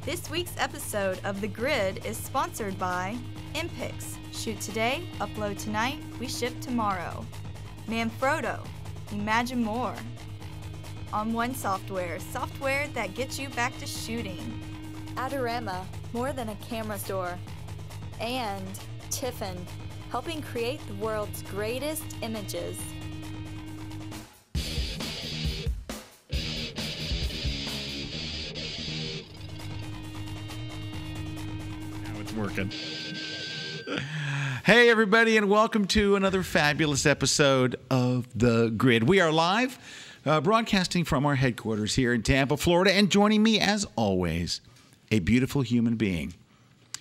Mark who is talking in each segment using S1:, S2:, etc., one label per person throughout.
S1: This week's episode of The Grid is sponsored by Impix. Shoot today, upload tonight, we ship tomorrow. Manfrotto, imagine more. On One Software, software that gets you back to shooting. Adorama, more than a camera store. And Tiffin, helping create the world's greatest images.
S2: Now it's working. Hey, everybody, and welcome to another fabulous episode of The Grid. We are live, broadcasting from our headquarters here in Tampa, Florida, and joining me, as always, a beautiful human being.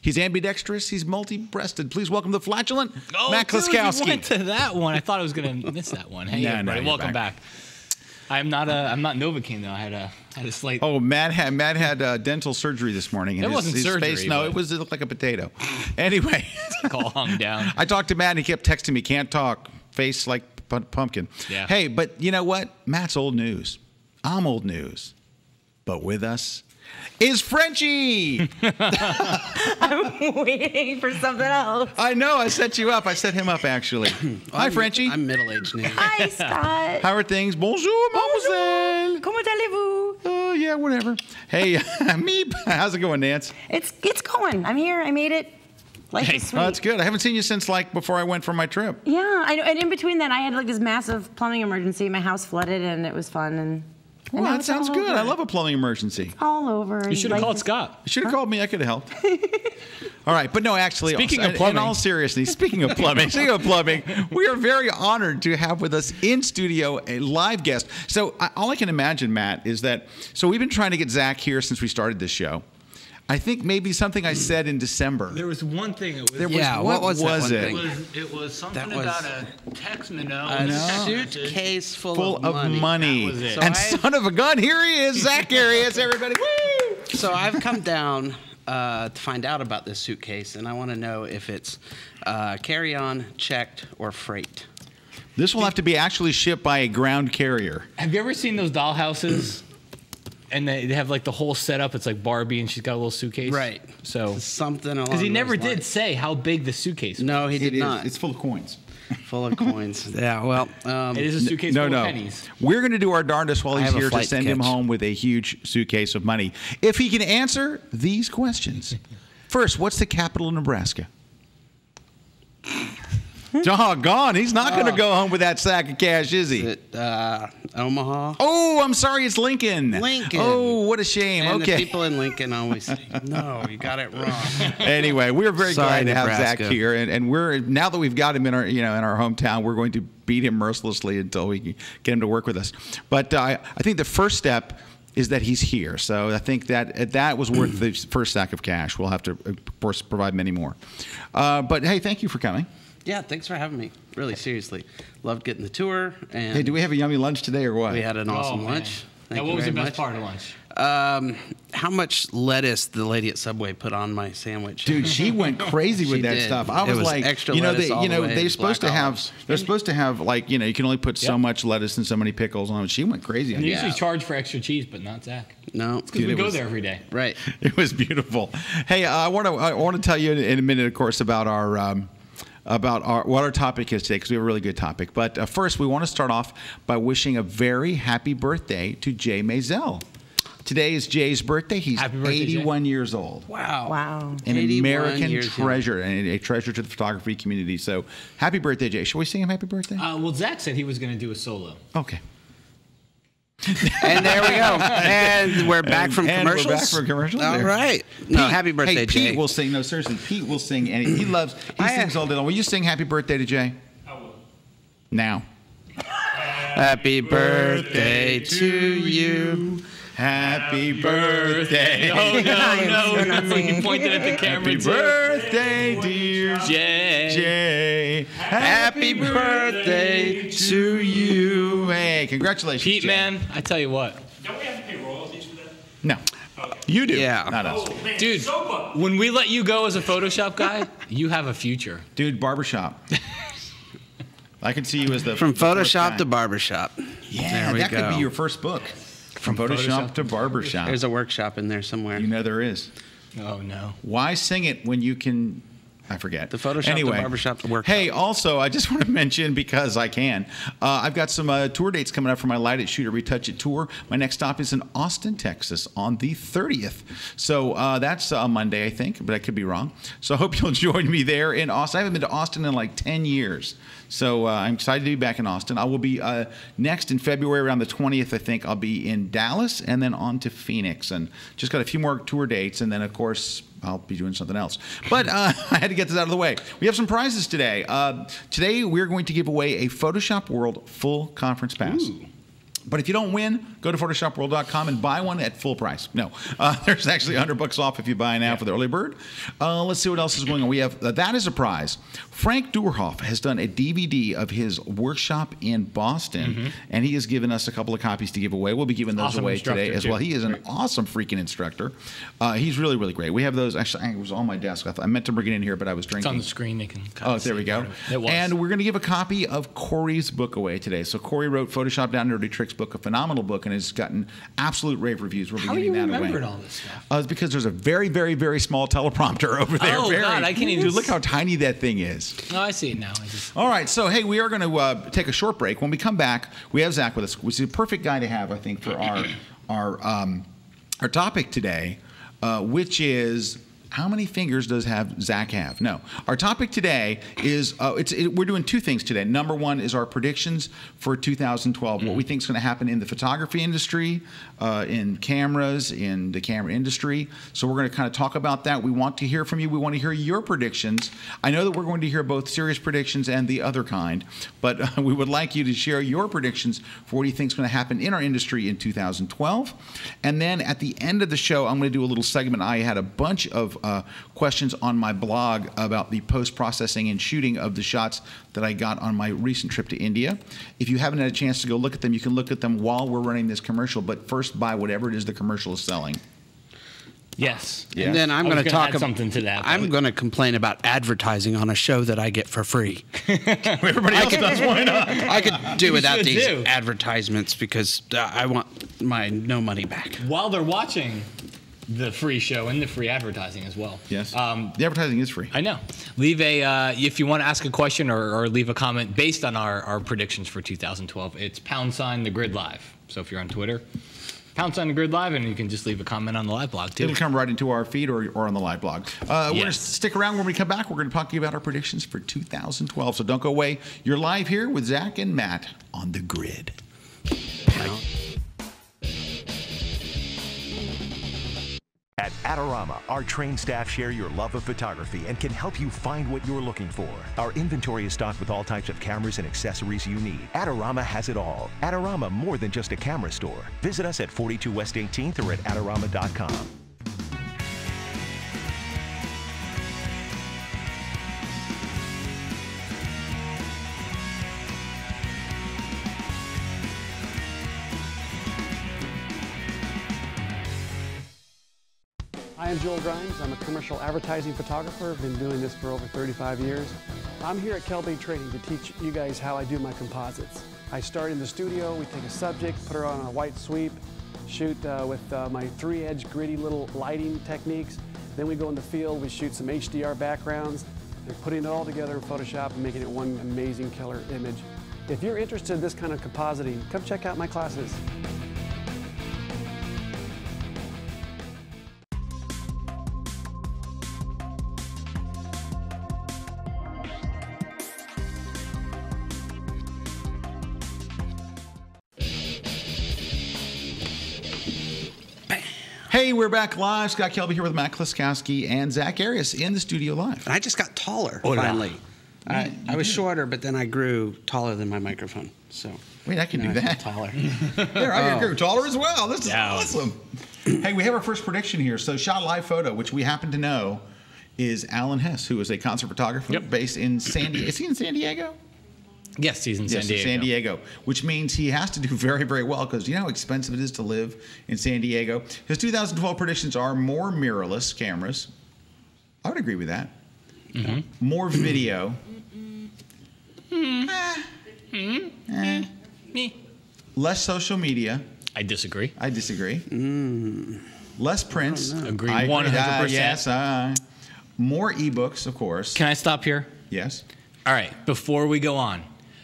S2: He's ambidextrous. He's multi-breasted. Please welcome the flatulent Matt Klaskowski.
S3: You went to that one. I thought I was going to miss that one. Hey, everybody, welcome back. I'm not Novocaine though. I had a slight.
S2: Oh, Matt had dental surgery this morning.
S3: It wasn't surgery.
S2: Face, no, it looked like a potato. Anyway,
S3: it's all hung down.
S2: I talked to Matt, and he kept texting me, "Can't talk, face like pumpkin."
S3: Yeah.
S2: Hey, but you know what? Matt's old news. I'm old news. But with us is Frenchie.
S4: I'm waiting for something else.
S2: I know. I set you up. I set him up, actually. Hi, Frenchie.
S5: I'm middle-aged now.
S4: Hi, Scott.
S2: How are things? Bonjour, mademoiselle.
S4: Comment allez-vous?
S2: Oh, yeah, whatever. Hey, Meep. How's it going, Nance?
S4: It's going. I'm here. I made it. Life is sweet.
S2: Oh, that's good. I haven't seen you since, before I went for my trip.
S4: Yeah, I know. And in between that, I had, this massive plumbing emergency. My house flooded, and it was fun. And
S2: well, that sounds good.
S4: Over.
S2: I love a plumbing emergency.
S4: All over.
S3: You should have called Scott.
S2: You should have called me. I could have helped. All right, but no, actually,
S3: speaking of plumbing,
S2: in all seriousness, speaking of plumbing, we are very honored to have with us in studio a live guest. So all I can imagine, Matt, is that we've been trying to get Zack here since we started this show. I think maybe something I said in December.
S3: There was one thing.
S2: What was it?
S5: It was something
S3: about a Texano.
S5: A suitcase full of
S2: money.
S5: That was it.
S2: And son of a gun, here he is, Zack Arias, everybody. Woo!
S5: So I've come down to find out about this suitcase, and I want to know if it's carry-on, checked, or freight.
S2: This will have to be actually shipped by a ground carrier.
S3: Have you ever seen those dollhouses? And they have the whole setup. It's like Barbie, and she's got a little suitcase.
S5: Right.
S3: So
S5: something along.
S3: Because he never
S5: those
S3: did
S5: lines.
S3: say how big the suitcase was.
S5: No, he did not.
S2: It's full of coins.
S5: Full of coins. Yeah. Well,
S3: it is a suitcase full of pennies.
S2: We're going to do our darndest while he's here to send him
S5: catch.
S2: home with a huge suitcase of money. If he can answer these questions. First, what's the capital of Nebraska? Doggone, he's not going to go home with that sack of cash, is he?
S5: Is it Omaha?
S2: Oh, I'm sorry, it's Lincoln.
S5: Lincoln.
S2: Oh, what a shame.
S5: And
S2: okay.
S5: the people in Lincoln always say, no, you got it wrong.
S2: Anyway, we're very
S5: Sorry,
S2: glad to have
S5: Nebraska.
S2: Zack here, and we're now that we've got him in our in our hometown, we're going to beat him mercilessly until we can get him to work with us. But I think the first step is that he's here. So I think that was worth the first sack of cash. We'll have to, of course, provide many more. But hey, thank you for coming.
S5: Yeah, thanks for having me. Really, seriously. Loved getting the tour. And
S2: Hey, do we have a yummy lunch today or what?
S5: we had an awesome lunch.
S3: Now, what was the best part of lunch?
S5: How much lettuce the lady at Subway put on my sandwich?
S2: Dude, she went crazy with
S5: She
S2: that
S5: did.
S2: stuff. I was
S5: It was
S2: like,
S5: extra lettuce all the way,
S2: they're supposed to
S5: black
S2: have,
S5: olives.
S2: they're supposed to have you can only put so much lettuce and so many pickles on it. She went crazy.
S3: And
S2: on
S3: they
S2: it.
S3: usually charge for extra cheese, but not Zach.
S5: No.
S3: Because we go there every day.
S5: Right.
S2: It was beautiful. Hey, I want to tell you in a minute, of course, about what our topic is today, because we have a really good topic. But first, we want to start off by wishing a very happy birthday to Jay Maisel. Today is Jay's birthday. He's
S3: Happy birthday,
S2: 81 years old.
S4: Wow.
S2: An
S5: 81
S2: American
S5: years
S2: treasure and a treasure to the photography community. So happy birthday, Jay. Shall we sing him happy birthday?
S3: Well, Zach said he was going to do a solo.
S2: Okay.
S5: And there we go. And we're back from
S2: And
S5: commercials.
S2: we're back from commercials.
S5: All
S2: There.
S5: right. No, happy birthday,
S2: hey,
S5: Jay.
S2: Pete will sing. No, seriously, Pete will sing. And he sings all day long. Will you sing happy birthday to Jay?
S6: I will.
S2: Now.
S5: Happy birthday to you.
S2: Happy birthday.
S3: No.
S4: not singing.
S3: He pointed at the camera.
S2: Happy birthday, dear
S3: Jay.
S2: Jay.
S5: Happy birthday to you.
S2: Hey, congratulations,
S3: Pete,
S2: Jay.
S3: man, I tell you what.
S6: Don't we have to pay royalties for that?
S2: No. You do.
S5: Yeah.
S2: Not us.
S6: Oh, man.
S3: Dude,
S6: SOPA.
S3: when we let you go as a Photoshop guy, you have a future.
S2: Dude, barbershop. I can see you as the
S5: From
S2: the first
S5: Photoshop
S2: guy.
S5: to barbershop.
S2: Yeah,
S5: There we
S2: that could
S5: go.
S2: be your first book. From Photoshop to barbershop.
S5: There's a workshop in there somewhere.
S2: You know there is.
S3: Oh, no.
S2: Why sing it when you can... I forget.
S5: The Photoshop,
S2: anyway,
S5: the barbershop, the workshop.
S2: Hey, also, I just want to mention, because I can, I've got some tour dates coming up for my Light It, Shoot It, Retouch It tour. My next stop is in Austin, Texas on the 30th. So that's a Monday, I think, but I could be wrong. So I hope you'll join me there in Austin. I haven't been to Austin in like 10 years. So I'm excited to be back in Austin. I will be next in February around the 20th, I think. I'll be in Dallas and then on to Phoenix. And just got a few more tour dates. And then, of course, I'll be doing something else. But I had to get this out of the way. We have some prizes today. Today, we're going to give away a Photoshop World full conference pass.
S3: Ooh.
S2: But if you don't win, go to photoshopworld.com and buy one at full price. No, there's actually $100 off if you buy now for the early bird. Let's see what else is going on. We have that is a prize. Frank Durhoff has done a DVD of his workshop in Boston, and he has given us a couple of copies to give away. We'll be giving those away today as well. He is an awesome freaking instructor. He's really, really great. We have those. Actually, it was on my desk. I meant to bring it in here, but I was drinking.
S3: It's on the screen. They can
S2: Oh, there we go.
S3: It was.
S2: And we're going to give a copy of Corey's book away today. So Corey wrote Photoshop Down Dirty Tricks book, a phenomenal book, and has gotten absolute rave reviews. We'll be
S3: How are
S2: giving
S3: you
S2: that away.
S3: remembering all this stuff?
S2: It's because there's a very, very, very small teleprompter over there.
S3: Oh, God, I can't even...
S2: Dude, look how tiny that thing is.
S3: Oh, I see it now.
S2: All right, so, hey, we are going to take a short break. When we come back, we have Zach with us, which is a perfect guy to have, I think, for our topic today, which is... How many fingers does Zach have? No. Our topic today is, we're doing two things today. Number one is our predictions for 2012, what we think is going to happen in the photography industry, in cameras, in the camera industry. So we're going to kind of talk about that. We want to hear from you. We want to hear your predictions. I know that we're going to hear both serious predictions and the other kind, but we would like you to share your predictions for what you think is going to happen in our industry in 2012. And then at the end of the show, I'm going to do a little segment. I had a bunch of questions on my blog about the post-processing and shooting of the shots that I got on my recent trip to India. If you haven't had a chance to go look at them, you can look at them while we're running this commercial, but first buy whatever it is the commercial is selling.
S3: Yes.
S2: Yeah.
S5: And then I'm going to talk
S3: about something to that.
S5: I'm going to complain about advertising on a show that I get for free.
S2: Everybody else does. Why not?
S5: I could do without
S3: should
S5: these
S3: do.
S5: advertisements because I want my no money back.
S3: While they're watching the free show and the free advertising as well.
S2: Yes. The advertising is free.
S3: I know. Leave a if you want to ask a question or leave a comment based on our predictions for 2012. It's #TheGridLive. So if you're on Twitter, #TheGridLive, and you can just leave a comment on the live blog too.
S2: It'll come right into our feed or on the live blog. We're going to stick around. When we come back, we're going to talk to you about our predictions for 2012. So don't go away. You're live here with Zach and Matt on The Grid.
S7: At Adorama, our trained staff share your love of photography and can help you find what you're looking for. Our inventory is stocked with all types of cameras and accessories you need. Adorama has it all. Adorama, more than just a camera store. Visit us at 42 West 18th or at Adorama.com.
S8: Hi, I'm Joel Grimes. I'm a commercial advertising photographer. I've been doing this for over 35 years. I'm here at Kelby Training to teach you guys how I do my composites. I start in the studio, we take a subject, put her on a white sweep, shoot with my 3-edge gritty little lighting techniques. Then we go in the field, we shoot some HDR backgrounds, and putting it all together in Photoshop and making it one amazing killer image. If you're interested in this kind of compositing, come check out my classes.
S2: Hey, we're back live. Scott Kelby here with Matt Kliskowski and Zack Arias in the studio live.
S5: And I just got taller, finally. I was shorter, but then I grew taller than my microphone. So
S2: Wait, I can do
S5: I feel
S2: that.
S5: taller.
S2: There, I grew taller as well. This is
S3: Yeah.
S2: awesome. Hey, we have our first prediction here. So, shot live photo, which we happen to know is Alan Hess, who is a concert photographer based in San Diego. Is he in San Diego?
S3: Yes, he's in San Diego.
S2: San Diego, which means he has to do very, very well because you know how expensive it is to live in San Diego. His 2012 predictions are more mirrorless cameras. I would agree with that.
S3: Mm-hmm.
S2: More video.
S3: Me.
S2: Less social media.
S3: I disagree.
S2: I disagree. Less prints.
S3: Agree
S2: I
S3: 100%.
S2: Yes. More ebooks, of course.
S3: Can I stop here?
S2: Yes.
S3: All right. Before we go on,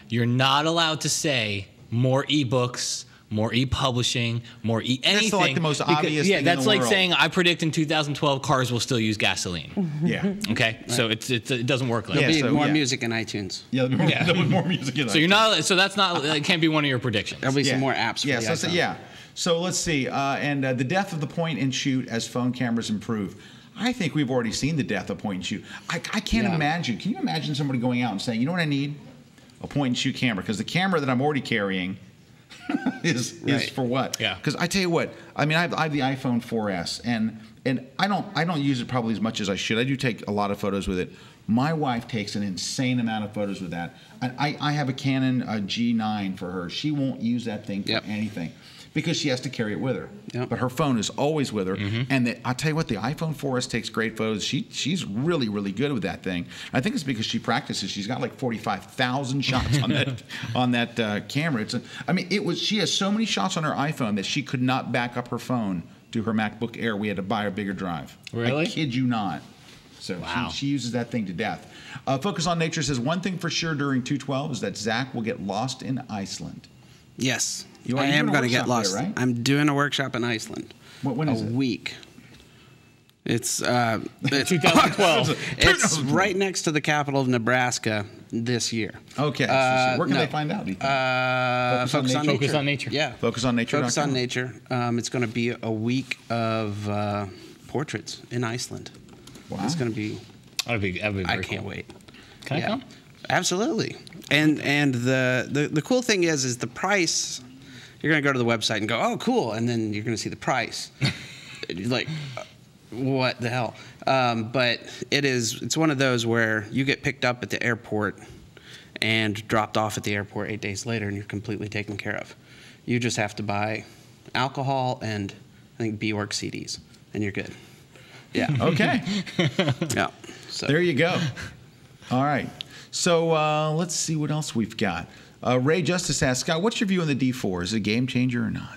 S3: you're not allowed to say more ebooks, more e-publishing, more anything.
S2: That's like the most obvious thing in
S3: that's
S2: the
S3: like
S2: world.
S3: saying I predict in 2012 cars will still use gasoline.
S2: Yeah.
S3: Okay, so it doesn't work like
S2: Yeah,
S3: that.
S5: Be
S2: so,
S5: more
S2: yeah.
S5: music in iTunes.
S2: Yeah, there'll be more music in
S3: So you're not. So that's not. It can't be one of your predictions.
S5: There'll be some more apps for
S2: yeah,
S5: the
S2: so
S5: iPhone.
S2: yeah. So let's see. The death of the point and shoot as phone cameras improve. I think we've already seen the death of point and shoot. I can't imagine. Can you imagine somebody going out and saying, you know what I need? A point and shoot camera. Because the camera that I'm already carrying is for what?
S3: Yeah.
S2: Because I tell you what, I mean, I have the iPhone 4S, and I don't use it probably as much as I should. I do take a lot of photos with it. My wife takes an insane amount of photos with that. I have a Canon G9 for her. She won't use that thing for anything because she has to carry it with her.
S5: Yep.
S2: But her phone is always with her. And I'll tell you what, the iPhone 4S takes great photos. She's really, really good with that thing. I think it's because she practices. She's got like 45,000 shots on that camera. She has so many shots on her iPhone that she could not back up her phone to her MacBook Air. We had to buy a bigger drive.
S3: Really?
S2: I kid you not. So
S3: wow.
S2: she uses that thing to death. Focus on Nature says one thing for sure during 212 is that Zach will get lost in Iceland.
S5: Yes.
S2: You
S5: I am
S2: doing a
S5: going to get
S2: workshop
S5: lost.
S2: there, right?
S5: I'm doing a workshop in Iceland.
S2: When is
S5: a
S2: it?
S5: week. It's
S3: 2012.
S5: It's right next to the capital of Nebraska this year.
S2: Okay. So where can
S5: no.
S2: they find out? Do you think?
S5: Focus on
S3: Focus on Nature.
S5: Yeah.
S2: Focus on Nature.
S5: Focus on Nature. It's going to be a week of portraits in Iceland.
S2: Wow.
S5: It's going to be.
S3: That'd be very
S5: I
S3: cool.
S5: can't wait.
S3: Can I come?
S5: Absolutely. And the cool thing is the price. You're going to go to the website and go, oh, cool, and then you're going to see the price. You're like, what the hell? But it's one of those where you get picked up at the airport and dropped off at the airport 8 days later, and you're completely taken care of. You just have to buy alcohol and I think Bjork CDs, and you're good. Yeah.
S2: Okay.
S5: Yeah. So
S2: There you go. All right. So let's see what else we've got. Ray Justice asks, Scott, what's your view on the D4? Is it a game changer or not?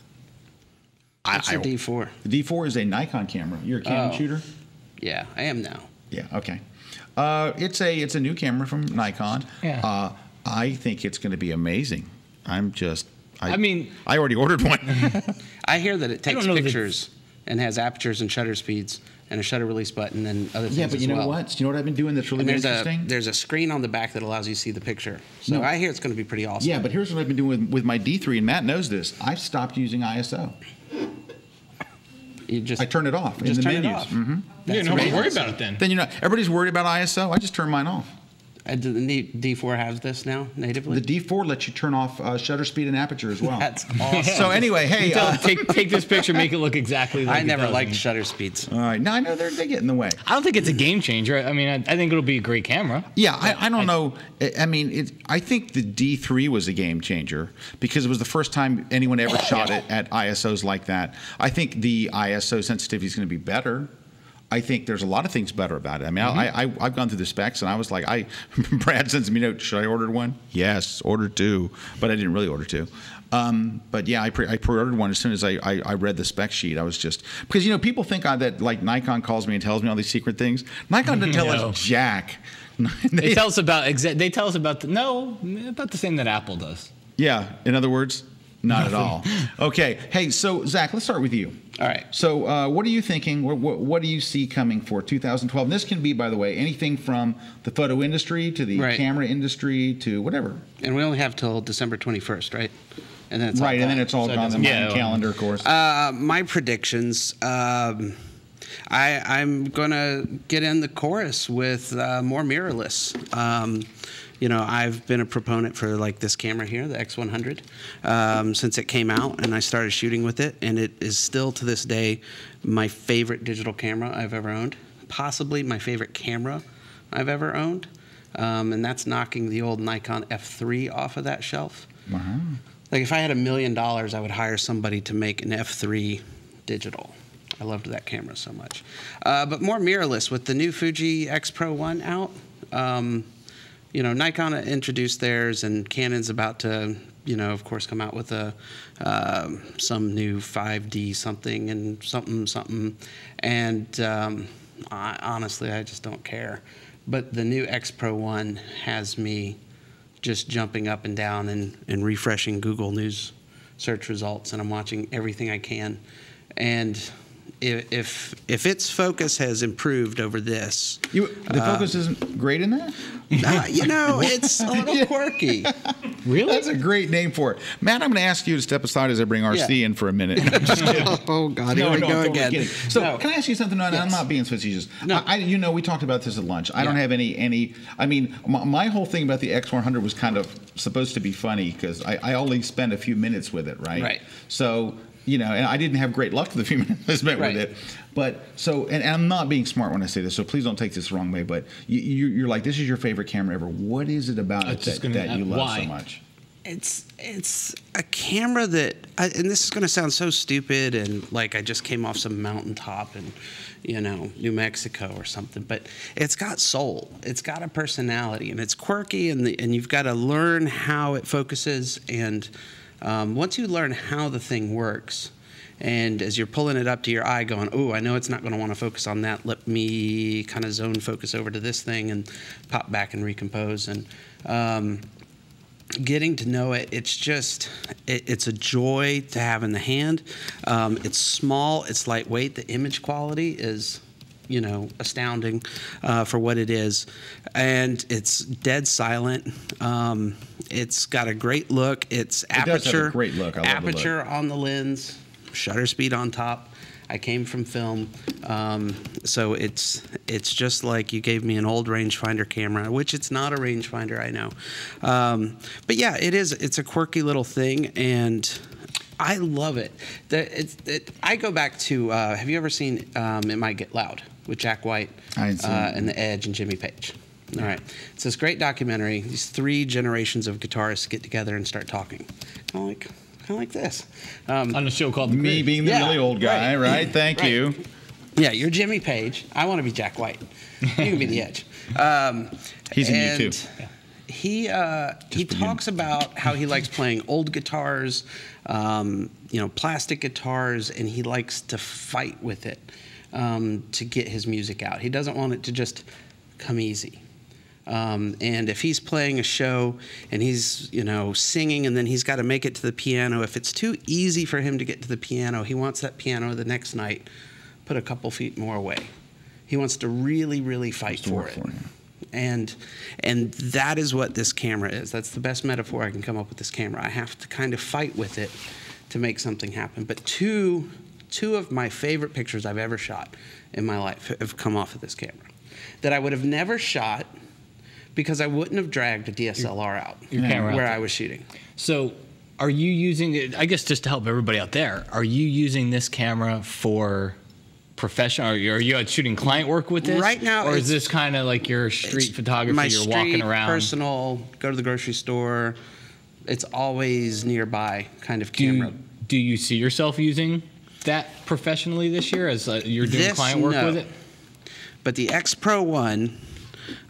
S5: What's the D4?
S2: The D4 is a Nikon camera. You're a Canon shooter?
S5: Yeah, I am now.
S2: Yeah, okay. It's a new camera from Nikon.
S3: Yeah.
S2: I think it's going to be amazing. I
S3: mean,
S2: I already ordered one.
S5: I hear that it takes
S3: don't know that-
S5: pictures and has apertures and shutter speeds and a shutter release button and other things
S2: Yeah, but
S5: as
S2: you know
S5: well.
S2: what? You know what I've been doing that's really
S5: And
S2: interesting?
S5: there's a screen on the back that allows you to see the picture. So
S2: No.
S5: I hear it's going to be pretty awesome.
S2: Yeah, but here's what I've been doing with my D3, and Matt knows this. I've stopped using ISO.
S5: You just
S2: I turn it off in
S5: just
S2: the
S5: turn it
S2: menus.
S5: off.
S2: Mm-hmm.
S3: you don't have to worry about it then.
S2: Then everybody's worried about ISO. I just turn mine off.
S5: Do the D4 have this now natively?
S2: The D4 lets you turn off shutter speed and aperture as well.
S5: That's awesome.
S2: So anyway, hey.
S3: Take this picture, make it look exactly like
S5: I never
S3: it does.
S5: liked shutter speeds.
S2: All right. No, I know they get in the way.
S3: I don't think it's a game changer. I mean, I think it'll be a great camera.
S2: Yeah, I don't know. I mean, I think the D3 was a game changer because it was the first time anyone ever shot it at ISOs like that. I think the ISO sensitivity is going to be better. I think there's a lot of things better about it. I mean, I've gone through the specs, and I was like, Brad sends me a note, should I order one? Yes, order two. But I didn't really order two. But yeah, I pre-ordered one as soon as I read the spec sheet. I was just, because, people think that like Nikon calls me and tells me all these secret things. Nikon doesn't tell us jack.
S3: They tell us about about the same that Apple does.
S2: Yeah, in other words, not at all. Okay, hey, so Zach, let's start with you.
S5: All right.
S2: So what are you thinking? What do you see coming for 2012? And this can be, by the way, anything from the photo industry to the camera industry to whatever.
S5: And we only have till December 21st, right? And then it's
S2: Right,
S5: all
S2: and then it's all gone. The Mayan calendar, of course.
S5: my predictions. I'm going to get in the chorus with more mirrorless. I've been a proponent for like this camera here, the X100, since it came out, and I started shooting with it, and it is still to this day my favorite digital camera I've ever owned, possibly my favorite camera I've ever owned, and that's knocking the old Nikon F3 off of that shelf.
S2: Wow.
S5: Like if I had $1 million, I would hire somebody to make an F3 digital. I loved that camera so much. But more mirrorless with the new Fuji X Pro 1 out. Nikon introduced theirs, and Canon's about to of course, come out with some new 5D something and something. And honestly, I just don't care. But the new X Pro 1 has me just jumping up and down and refreshing Google News search results, and I'm watching everything I can. And if its focus has improved over this,
S2: the focus isn't great in that.
S5: It's a little quirky.
S2: Really, that's a great name for it, Matt. I'm going to ask you to step aside as I bring RC in for a minute. No, I'm just kidding.
S5: Oh God, here we go again.
S2: Kidding. So can I ask you something? No, I'm not being facetious. No, we talked about this at lunch. I don't have any. I mean, my whole thing about the X100 was kind of supposed to be funny because I only spent a few minutes with it, right?
S5: Right.
S2: So. And I didn't have great luck the few minutes I spent with it. But and I'm not being smart when I say this, so please don't take this the wrong way. But you're like, this is your favorite camera ever. What is it about it that you love so much?
S5: It's a camera that, and this is going to sound so stupid and like I just came off some mountaintop in, New Mexico or something, but it's got soul. It's got a personality, and it's quirky, and you've got to learn how it focuses. And once you learn how the thing works, and as you're pulling it up to your eye going, oh, I know it's not going to want to focus on that. Let me kind of zone focus over to this thing and pop back and recompose. And getting to know it, it's a joy to have in the hand. It's small, it's lightweight. The image quality is, astounding for what it is. And it's dead silent. It's got a great look. It's aperture.
S2: It does have a great look. I love
S5: aperture
S2: the look.
S5: on the lens, shutter speed on top. I came from film, so it's just like you gave me an old rangefinder camera, which it's not a rangefinder, I know. But yeah, it is. It's a quirky little thing, and I love it. I go back to, have you ever seen It Might Get Loud with Jack White and The Edge and Jimmy Page? All right. It's this great documentary. These 3 generations of guitarists get together and start talking. Kind of like this.
S3: On a show called The
S2: Me
S3: Grid.
S2: being the really old guy, right? Thank you.
S5: Yeah, you're Jimmy Page. I want to be Jack White. You can be The Edge.
S2: He's in you too.
S5: He talks about how he likes playing old guitars, plastic guitars, and he likes to fight with it to get his music out. He doesn't want it to just come easy. And if he's playing a show and he's, singing and then he's got to make it to the piano, if it's too easy for him to get to the piano, he wants that piano the next night put a couple feet more away. He wants to really, really fight for it. And that is what this camera is. That's the best metaphor I can come up with this camera. I have to kind of fight with it to make something happen. But two of my favorite pictures I've ever shot in my life have come off of this camera that I would have never shot because I wouldn't have dragged a DSLR out where I was shooting.
S3: So are you using it, I guess just to help everybody out there, are you using this camera for professional? Are you shooting client work with this?
S5: Right now,
S3: or is this kind of like your street photography? You're walking around.
S5: Personal, go to the grocery store. It's always nearby kind of camera.
S3: Do you see yourself using that professionally this year as you're doing client work with it?
S5: But the X Pro 1,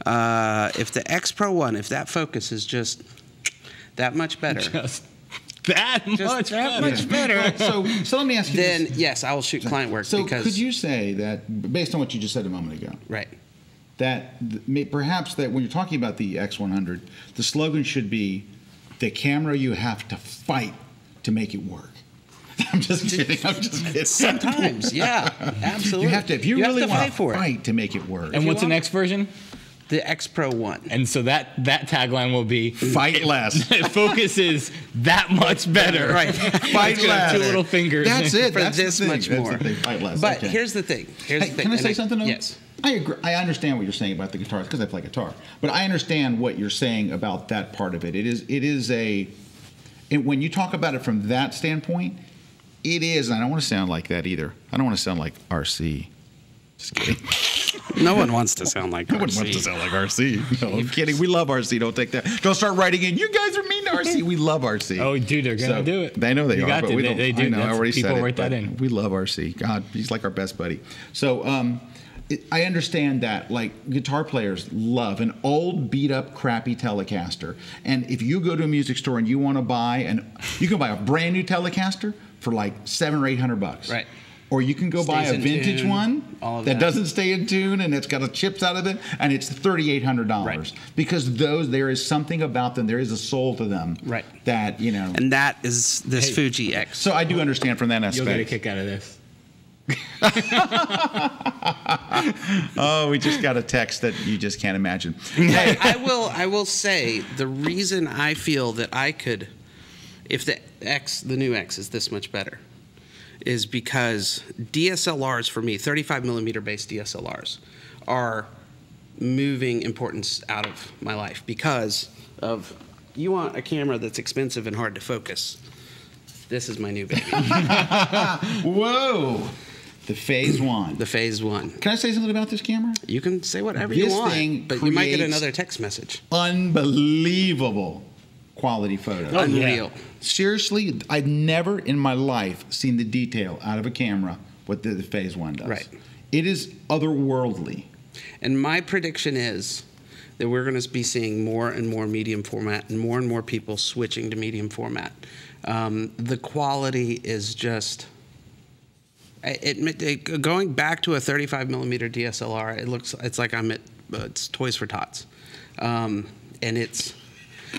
S5: if that focus is just that much better.
S3: Just that much better.
S2: So let me ask you
S5: then,
S2: this.
S5: yes, I will shoot client work.
S2: So
S5: because,
S2: could you say that, based on what you just said a moment ago,
S5: right,
S2: that perhaps that when you're talking about the X100, the slogan should be, the camera you have to fight to make it work. I'm just kidding.
S5: Sometimes, yeah, absolutely.
S2: You have to, if you really want to fight to make it work.
S3: And what's the next version?
S5: The X Pro 1.
S3: And so that tagline will be
S2: fight less.
S3: Focus is that much better.
S5: Right.
S2: Fight less.
S3: 2 little fingers.
S2: That's it.
S5: For
S2: That's
S5: this much more.
S2: Fight less.
S5: But here's the thing.
S2: Can I say something? Though?
S5: Yes.
S2: I agree. I understand what you're saying about the guitars because I play guitar. But I understand what you're saying about that part of it. When you talk about it from that standpoint, it is. And I don't want to sound like that either. I don't want to sound like RC. Just kidding.
S5: No one wants to sound like RC.
S2: No one wants to sound like RC. No, I'm kidding. We love RC. Don't take that. Don't start writing in. You guys are mean to RC. We love RC.
S3: Oh, dude, they're going to do it.
S2: They know they are. But we don't.
S3: They do.
S2: I know. I already said it.
S3: People write that in.
S2: We love RC. God, he's like our best buddy. So, I understand that, like, guitar players love an old, beat-up, crappy Telecaster. And if you go to a music store and you want to buy, you can buy a brand new Telecaster for like $700 or $800.
S5: Right.
S2: Or you can go buy a vintage one that doesn't stay in tune and it's got chips out of it, and it's $3,800.
S5: Right.
S2: Because there is something about them. There is a soul to them.
S5: Right.
S2: That,
S5: And that is this Fuji X.
S2: So I do understand from that aspect.
S3: You'll get a kick out of this.
S2: Oh, we just got a text that you just can't imagine.
S5: I will say the reason I feel that I could, if the new X is this much better, is because DSLRs for me, 35 millimeter based DSLRs, are moving importance out of my life because of, you want a camera that's expensive and hard to focus. This is my new baby.
S2: Whoa. The Phase 1.
S5: The Phase 1.
S2: Can I say something about this camera?
S5: You can say whatever you want,
S2: thing
S5: but you might get another text message.
S2: Unbelievable quality photos.
S5: Unreal.
S2: Yeah. Seriously, I've never in my life seen the detail out of a camera what the Phase 1 does.
S5: Right.
S2: It is otherworldly.
S5: And my prediction is that we're going to be seeing more and more medium format and more people switching to medium format. The quality is just... going back to a 35 millimeter DSLR, it's like I'm at it's Toys for Tots, and it's.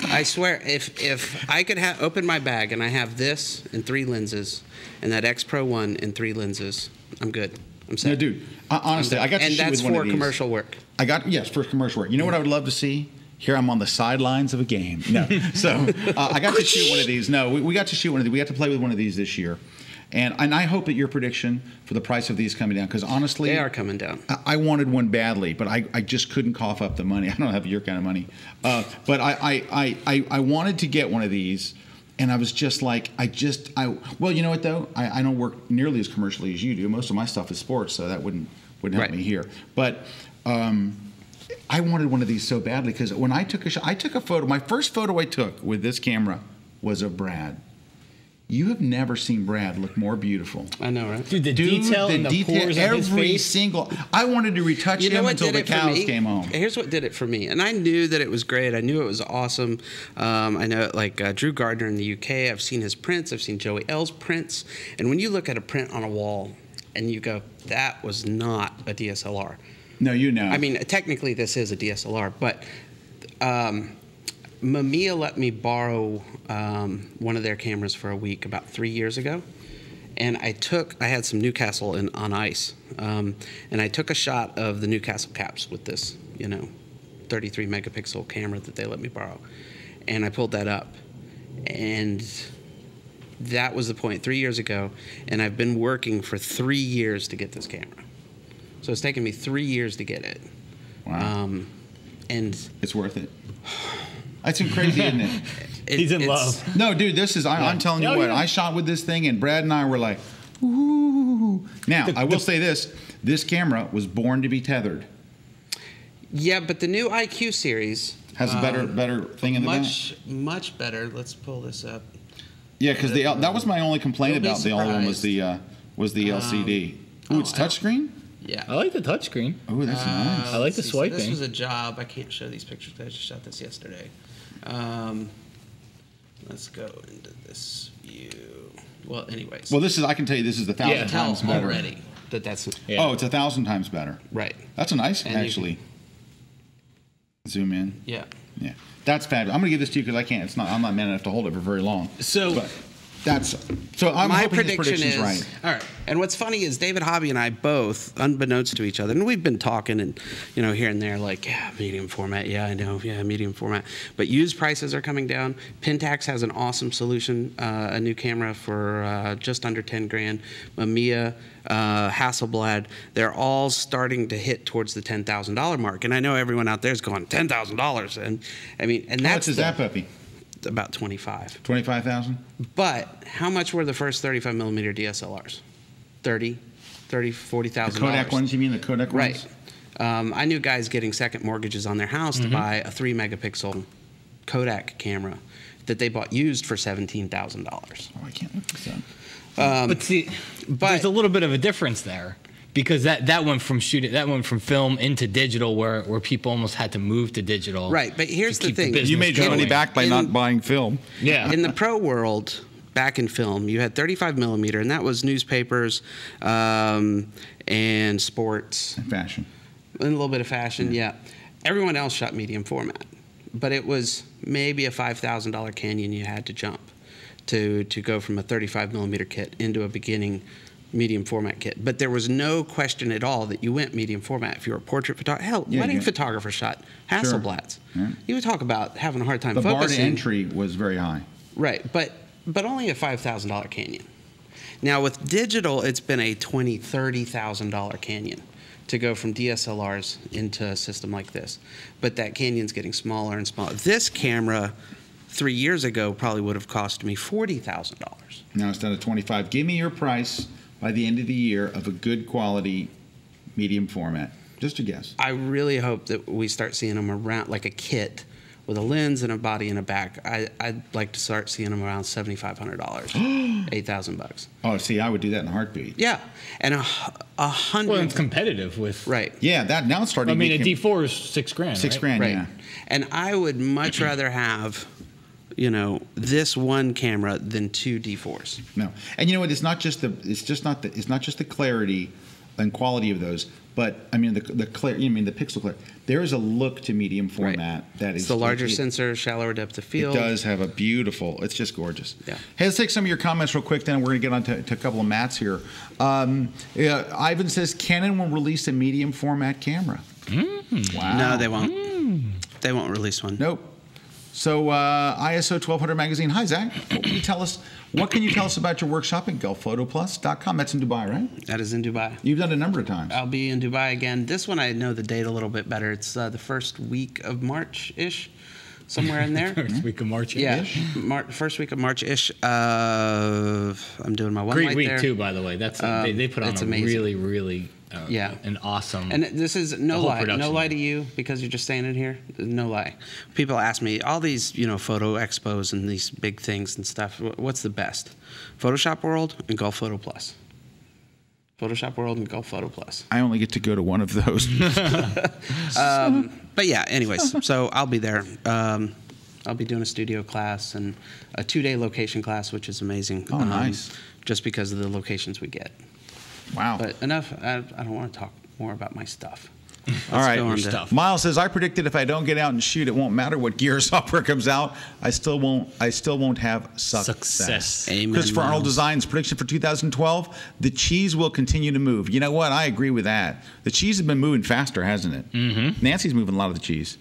S5: I swear, if I could open my bag and I have this in 3 lenses, and that X Pro 1 in 3 lenses, I'm good. I'm set.
S2: No, dude. Honestly, I got to shoot with one of these.
S5: And that's for commercial work.
S2: Yes, for commercial work. You know what I would love to see? Here I'm on the sidelines of a game. No, so I got to shoot one of these. No, we got to shoot one of these. We got to play with one of these this year. And I hope that your prediction for the price of these coming down, because honestly...
S5: They are coming down.
S2: I wanted one badly, but I just couldn't cough up the money. I don't have your kind of money. But I wanted to get one of these, and I was just like, well, you know what, though? I don't work nearly as commercially as you do. Most of my stuff is sports, so that wouldn't help me here. But I wanted one of these so badly, because when I took a photo, my first photo I took with this camera was of Brad. You have never seen Brad look more beautiful.
S5: I know, right?
S3: Dude, the detail and the pores of his face.
S2: I wanted to retouch him until the cows came home.
S5: Here's what did it for me. And I knew that it was great. I knew it was awesome. I know, like Drew Gardner in the UK, I've seen his prints. I've seen Joey L's prints. And when you look at a print on a wall and you go, that was not a DSLR.
S2: No, you know.
S5: I mean, technically this is a DSLR, but... Mamiya let me borrow one of their cameras for a week about 3 years ago, and I had some Newcastle on ice, and I took a shot of the Newcastle caps with this, 33 megapixel camera that they let me borrow, and I pulled that up, and that was the point 3 years ago, and I've been working for 3 years to get this camera, so it's taken me 3 years to get it.
S2: Wow.
S5: And
S2: it's worth it. That's crazy, isn't it?
S3: He's in love.
S2: No, dude, this is, I'm telling you what, I shot with this thing, and Brad and I were like, ooh. Now, I will say this camera was born to be tethered.
S5: Yeah, but the new IQ series
S2: has a better thing in the back.
S5: Much better. Let's pull this up.
S2: Yeah, because that was my only complaint about the old one was the LCD. Ooh, it's touchscreen?
S5: Yeah.
S3: I like the touchscreen.
S2: Oh, that's nice.
S3: I like the swiping.
S5: This was a job. I can't show these pictures. I just shot this yesterday. Let's go into this view. Well, anyways.
S2: Well, I can tell you, this is 1,000 times better.
S5: Already that's.
S2: Yeah. Oh, it's 1,000 times better.
S5: Right.
S2: That's a nice, actually. Zoom in.
S5: Yeah.
S2: Yeah. That's fabulous. I'm going to give this to you because I can't. I'm not man enough to hold it for very long. I'm
S5: my
S2: hoping this prediction's right.
S5: All right. And what's funny is David Hobby and I both, unbeknownst to each other, and we've been talking and, here and there, like, yeah, medium format. Yeah, I know. Yeah, medium format. But used prices are coming down. Pentax has an awesome solution, a new camera for just under 10 grand. Mamiya, Hasselblad, they're all starting to hit towards the $10,000 mark. And I know everyone out there is going, $10,000. And I mean, and that's
S2: how much is that puppy?
S5: About 25.
S2: 25,000?
S5: But how much were the first 35 millimeter DSLRs? 30, $40,000.
S2: The Kodak ones, you mean the Kodak ones?
S5: Right. I knew guys getting second mortgages on their house to buy a 3 megapixel Kodak camera that they bought used for $17,000.
S2: Oh, I can't look this up.
S3: But see, there's a little bit of a difference there. Because that went from film into digital, where people almost had to move to digital.
S5: Right, but here's the thing:
S2: you made your money back by not buying film.
S3: Yeah.
S5: In the pro world, back in film, you had 35 millimeter, and that was newspapers and sports
S2: And fashion.
S5: and a little bit of fashion. Yeah, everyone else shot medium format, but it was maybe a $5,000 canyon you had to jump to go from a 35 millimeter kit into a beginning medium format kit. But there was no question at all that you went medium format if you were a portrait photographer. Hell, wedding photographer shot Hasselblads.
S2: Sure. Yeah.
S5: You would talk about having a hard time
S2: The bar to
S5: focusing.
S2: entry was very high.
S5: Right, but only a $5,000 canyon. Now with digital, it's been a $20,000, $30,000 canyon to go from DSLRs into a system like this. But that canyon's getting smaller and smaller. This camera 3 years ago probably would have cost me $40,000.
S2: Now it's down to 25. Give me your price by the end of the year of a good quality medium format. Just a guess.
S5: I really hope that we start seeing them around like a kit with a lens and a body and a back. I'd like to start seeing them around $7,500, $8,000.
S2: Oh, see, I would do that in a heartbeat.
S5: Yeah, and a hundred.
S3: Well, it's competitive with.
S5: Right.
S2: Yeah, that now it's starting.
S3: I mean,
S2: to
S3: a D4 is $6,000.
S2: $6,000.
S5: Right.
S2: Yeah.
S5: And I would much rather have, this one camera than two D4s.
S2: No, and you know what? It's not just the clarity and quality of those, but I mean the pixel clarity. There is a look to medium format that is
S5: It's the larger sensor, shallower depth of field.
S2: It does have a beautiful. It's just gorgeous.
S5: Yeah.
S2: Hey, let's take some of your comments real quick. Then we're going to get on to a couple of Matt's here. Ivan says Canon will release a medium format camera. Wow.
S5: No, they won't. They won't release one.
S2: Nope. So ISO 1200 magazine. Hi, Zach. What can you tell us about your workshop at gulfphotoplus.com? That's in Dubai, right?
S5: That is in Dubai.
S2: You've done it a number of times.
S5: I'll be in Dubai again. This one I know the date a little bit better. It's the first week of March-ish, somewhere in there.
S3: First week of March-ish?
S5: Yeah, first week of March-ish. I'm doing my one
S3: Great
S5: light
S3: week
S5: there.
S3: too, by the way. That's they put on a
S5: amazing.
S3: really, really an awesome.
S5: And this is no lie,
S3: production.
S5: no lie to you because you're just standing here. No lie. People ask me all these, photo expos and these big things and stuff. What's the best? Photoshop World and Gulf Photo Plus. Photoshop World and Gulf Photo Plus.
S2: I only get to go to one of those.
S5: But yeah, anyways, so I'll be there. I'll be doing a studio class and a 2-day location class, which is amazing.
S2: Oh, nice.
S5: Just because of the locations we get.
S2: Wow.
S5: But enough. I don't want to talk more about my stuff.
S2: All right.
S5: go on to-
S3: stuff.
S2: Miles says, I predicted if I don't get out and shoot, it won't matter what gear or software comes out. I still won't have success.
S5: Amen,
S2: Christopher Arnold
S5: Miles.
S2: Designs prediction for 2012: the cheese will continue to move. You know what? I agree with that. The cheese has been moving faster, hasn't it? Mm-hmm. Nancy's moving a lot of the cheese.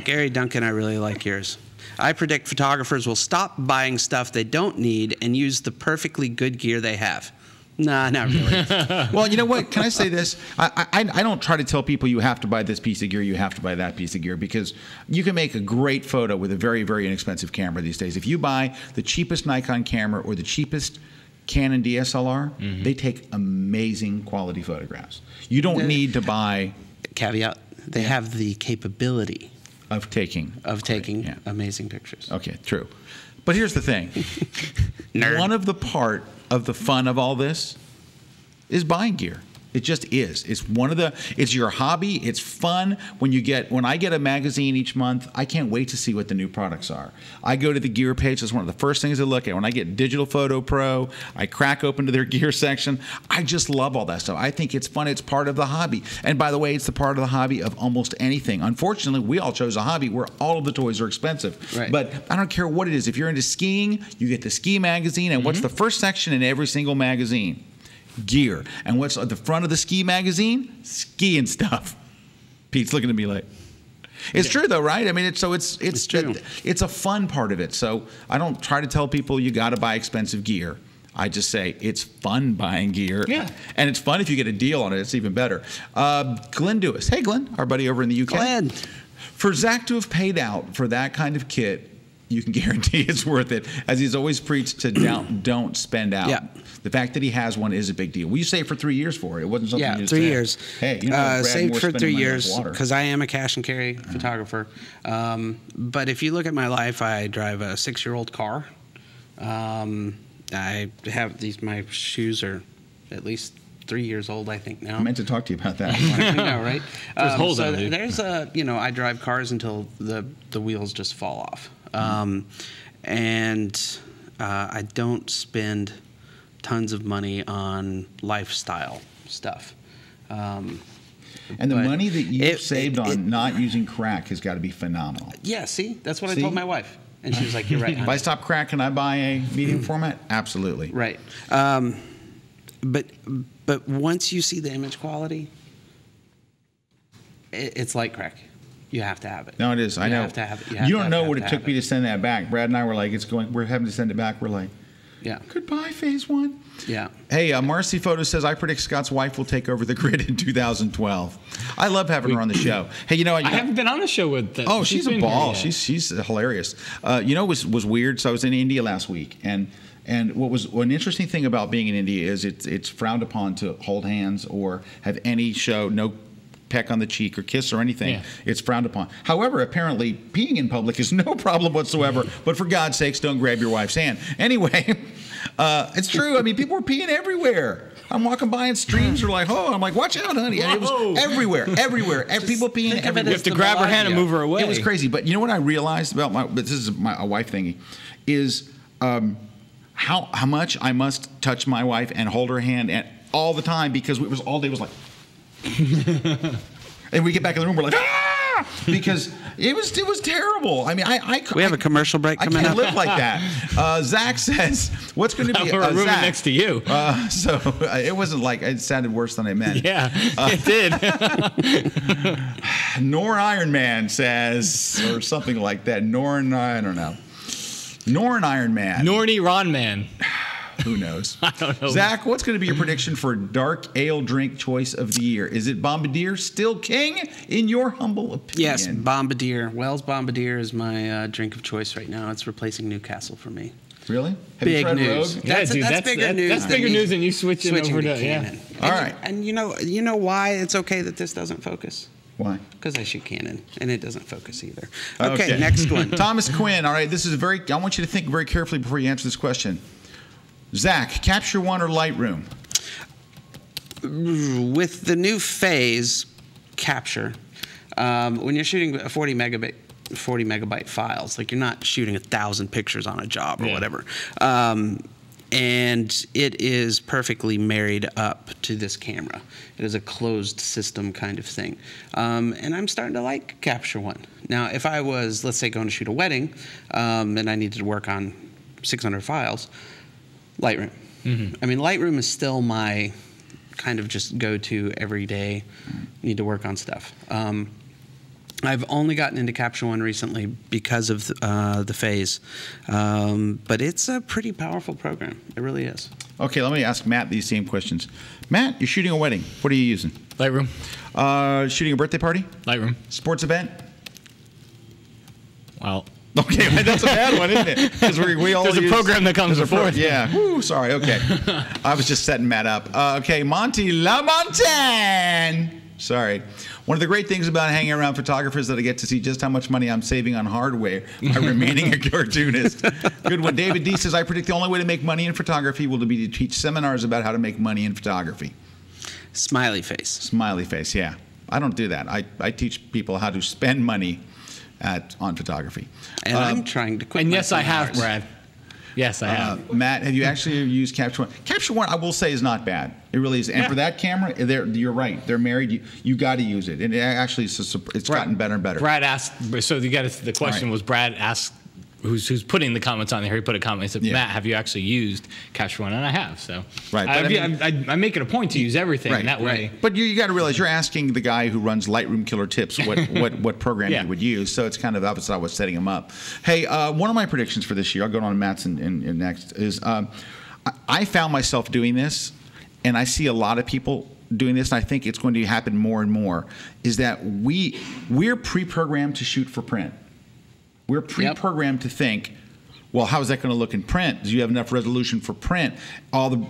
S5: Gary Duncan, I really like yours. I predict photographers will stop buying stuff they don't need and use the perfectly good gear they have. Nah, not really.
S2: Well, you know what? Can I say this? I don't try to tell people you have to buy this piece of gear, you have to buy that piece of gear, because you can make a great photo with a very, very inexpensive camera these days. If you buy the cheapest Nikon camera or the cheapest Canon DSLR, they take amazing quality photographs. You don't need to buy...
S5: Caveat, they have the capability
S2: Of taking Yeah.
S5: amazing pictures.
S2: Okay, true. But here's the thing.
S5: Nerd.
S2: One of the part of the fun of all this is buying gear. It just is. It's your hobby. It's fun. When I get a magazine each month, I can't wait to see what the new products are. I go to the gear page. That's one of the first things I look at. When I get Digital Photo Pro, I crack open to their gear section. I just love all that stuff. I think it's fun. It's part of the hobby. And by the way, it's the part of the hobby of almost anything. Unfortunately, we all chose a hobby where all of the toys are expensive.
S5: Right.
S2: But I don't care what it is. If you're into skiing, you get the ski magazine. And what's the first section in every single magazine? Gear. And what's at the front of the ski magazine? Skiing stuff. Pete's looking at me like, it's true though, right? I mean, it's
S5: true.
S2: It's a fun part of it. So I don't try to tell people you got to buy expensive gear. I just say it's fun buying gear.
S3: Yeah.
S2: And it's fun if you get a deal on it. It's even better. Glenn Dewis. Hey, Glenn, our buddy over in the UK.
S5: Glenn.
S2: For Zach to have paid out for that kind of kit, you can guarantee it's worth it. As he's always preached to don't spend out.
S5: Yeah.
S2: The fact that he has one is a big deal. We saved for 3 years for it. It wasn't something you just
S5: 3
S2: said,
S5: years.
S2: Hey, Brad
S5: saved
S2: Moore's
S5: for
S2: spending
S5: 3
S2: money like
S5: years
S2: water.
S5: because I am a cash and carry photographer. But if you look at my life, I drive a 6-year-old car. I have these. My shoes are at least 3 years old, I think now.
S2: I meant to talk to you about that.
S5: I know, right?
S3: Just hold
S5: so
S3: on, dude.
S5: there's a, I drive cars until the wheels just fall off. And I don't spend tons of money on lifestyle stuff.
S2: And the money that you've saved on not using crack has got to be phenomenal.
S5: Yeah, see? That's what I told my wife. And she was like, you're right,
S2: If I stop crack, can I buy a medium format? Absolutely.
S5: Right. But once you see the image quality, it's like crack. You have to have it.
S2: No, it is. I know.
S5: You have to have it.
S2: You don't know what it took me to send that back. Brad and I were like, we're having to send it back. We're like,
S5: yeah.
S2: Goodbye, phase one.
S5: Yeah.
S2: Hey, Marcy Photo says, I predict Scott's wife will take over the grid in 2012. I love having her on the show. Hey, I
S3: haven't been on the show with that.
S2: Oh, she's a ball. She's hilarious. Was weird. So I was in India last week, and what was an interesting thing about being in India is it's frowned upon to hold hands or have any show, no peck on the cheek or kiss or anything. Yeah. It's frowned upon. However, apparently peeing in public is no problem whatsoever. But for God's sakes, don't grab your wife's hand. Anyway, it's true. I mean, people were peeing everywhere. I'm walking by and streams are like, oh, I'm like, watch out, honey. And it was everywhere. People peeing everywhere.
S3: You have to grab her hand and move her away.
S2: It was crazy. But you know what I realized about this is a wife thingy, is how much I must touch my wife and hold her hand and all the time, because it was all day was like, and we get back in the room, we're like, ah! Because it was terrible. I mean,
S5: we have a commercial break coming up.
S2: I can't live like that. Zach says, what's going to be
S3: we're rooming
S2: Zach,
S3: next to you.
S2: So it wasn't like it sounded worse than I meant.
S3: Yeah, it did.
S2: Nor Iron Man says, or something like that. I don't know. Norn Iron Man.
S3: Norny Ron Man.
S2: Who knows?
S3: I don't know.
S2: Zach, what's going to be your prediction for dark ale drink choice of the year? Is it Bombardier still king, in your humble opinion?
S5: Yes, Bombardier. Wells Bombardier is my drink of choice right now. It's replacing Newcastle for me.
S2: Really?
S5: Big news.
S2: Rogue?
S3: That's bigger news. That's bigger news than you switching over to
S5: Canon.
S2: All right.
S5: And you know why it's okay that this doesn't focus?
S2: Why?
S5: Because I shoot Canon, and it doesn't focus either. Okay, next one.
S2: Thomas Quinn. All right, this is I want you to think very carefully before you answer this question. Zach, Capture One or Lightroom?
S5: With the new phase, Capture. When you're shooting 40 megabyte files, like you're not shooting 1,000 pictures on a job or whatever. And it is perfectly married up to this camera. It is a closed system kind of thing. And I'm starting to like Capture One. Now, if I was, let's say, going to shoot a wedding, and I needed to work on 600 files, Lightroom. Mm-hmm. I mean, Lightroom is still my kind of just go-to every day, need to work on stuff. I've only gotten into Capture One recently because of the phase, but it's a pretty powerful program. It really is.
S2: Okay, let me ask Matt these same questions. Matt, you're shooting a wedding. What are you using?
S3: Lightroom.
S2: Shooting a birthday party?
S3: Lightroom.
S2: Sports event?
S3: Well.
S2: Okay, that's a bad one, isn't it? Because we all
S3: there's a program that comes before.
S2: Yeah. Woo, sorry. Okay. I was just setting Matt up. Okay, Monty LaMontagne. Sorry. One of the great things about hanging around photographers is that I get to see just how much money I'm saving on hardware by remaining a cartoonist. Good one. David D says, I predict the only way to make money in photography will be to teach seminars about how to make money in photography.
S5: Smiley face.
S2: Smiley face, yeah. I don't do that. I teach people how to spend money on photography.
S5: And I'm trying to quit.
S3: And yes, I have, Brad. Yes, I have.
S2: Matt, have you actually used Capture One? Capture One, I will say, is not bad. It really is. And for that camera, you're right. They're married. You got to use it. And it actually, it's gotten better and better.
S3: Brad asked. So the question was, Brad asked, who's putting the comments on there. He put a comment. He said, Matt, have you actually used Capture One? And I have. So
S2: right.
S3: I make it a point to use everything that way.
S2: But you got to realize you're asking the guy who runs Lightroom Killer Tips what program he would use. So it's kind of opposite. I was setting him up. Hey, one of my predictions for this year, I'll go on to Matt's and next, is I found myself doing this, and I see a lot of people doing this, and I think it's going to happen more and more, is that we're pre-programmed to shoot for print. We're pre-programmed to think, well, how is that going to look in print? Do you have enough resolution for print? All the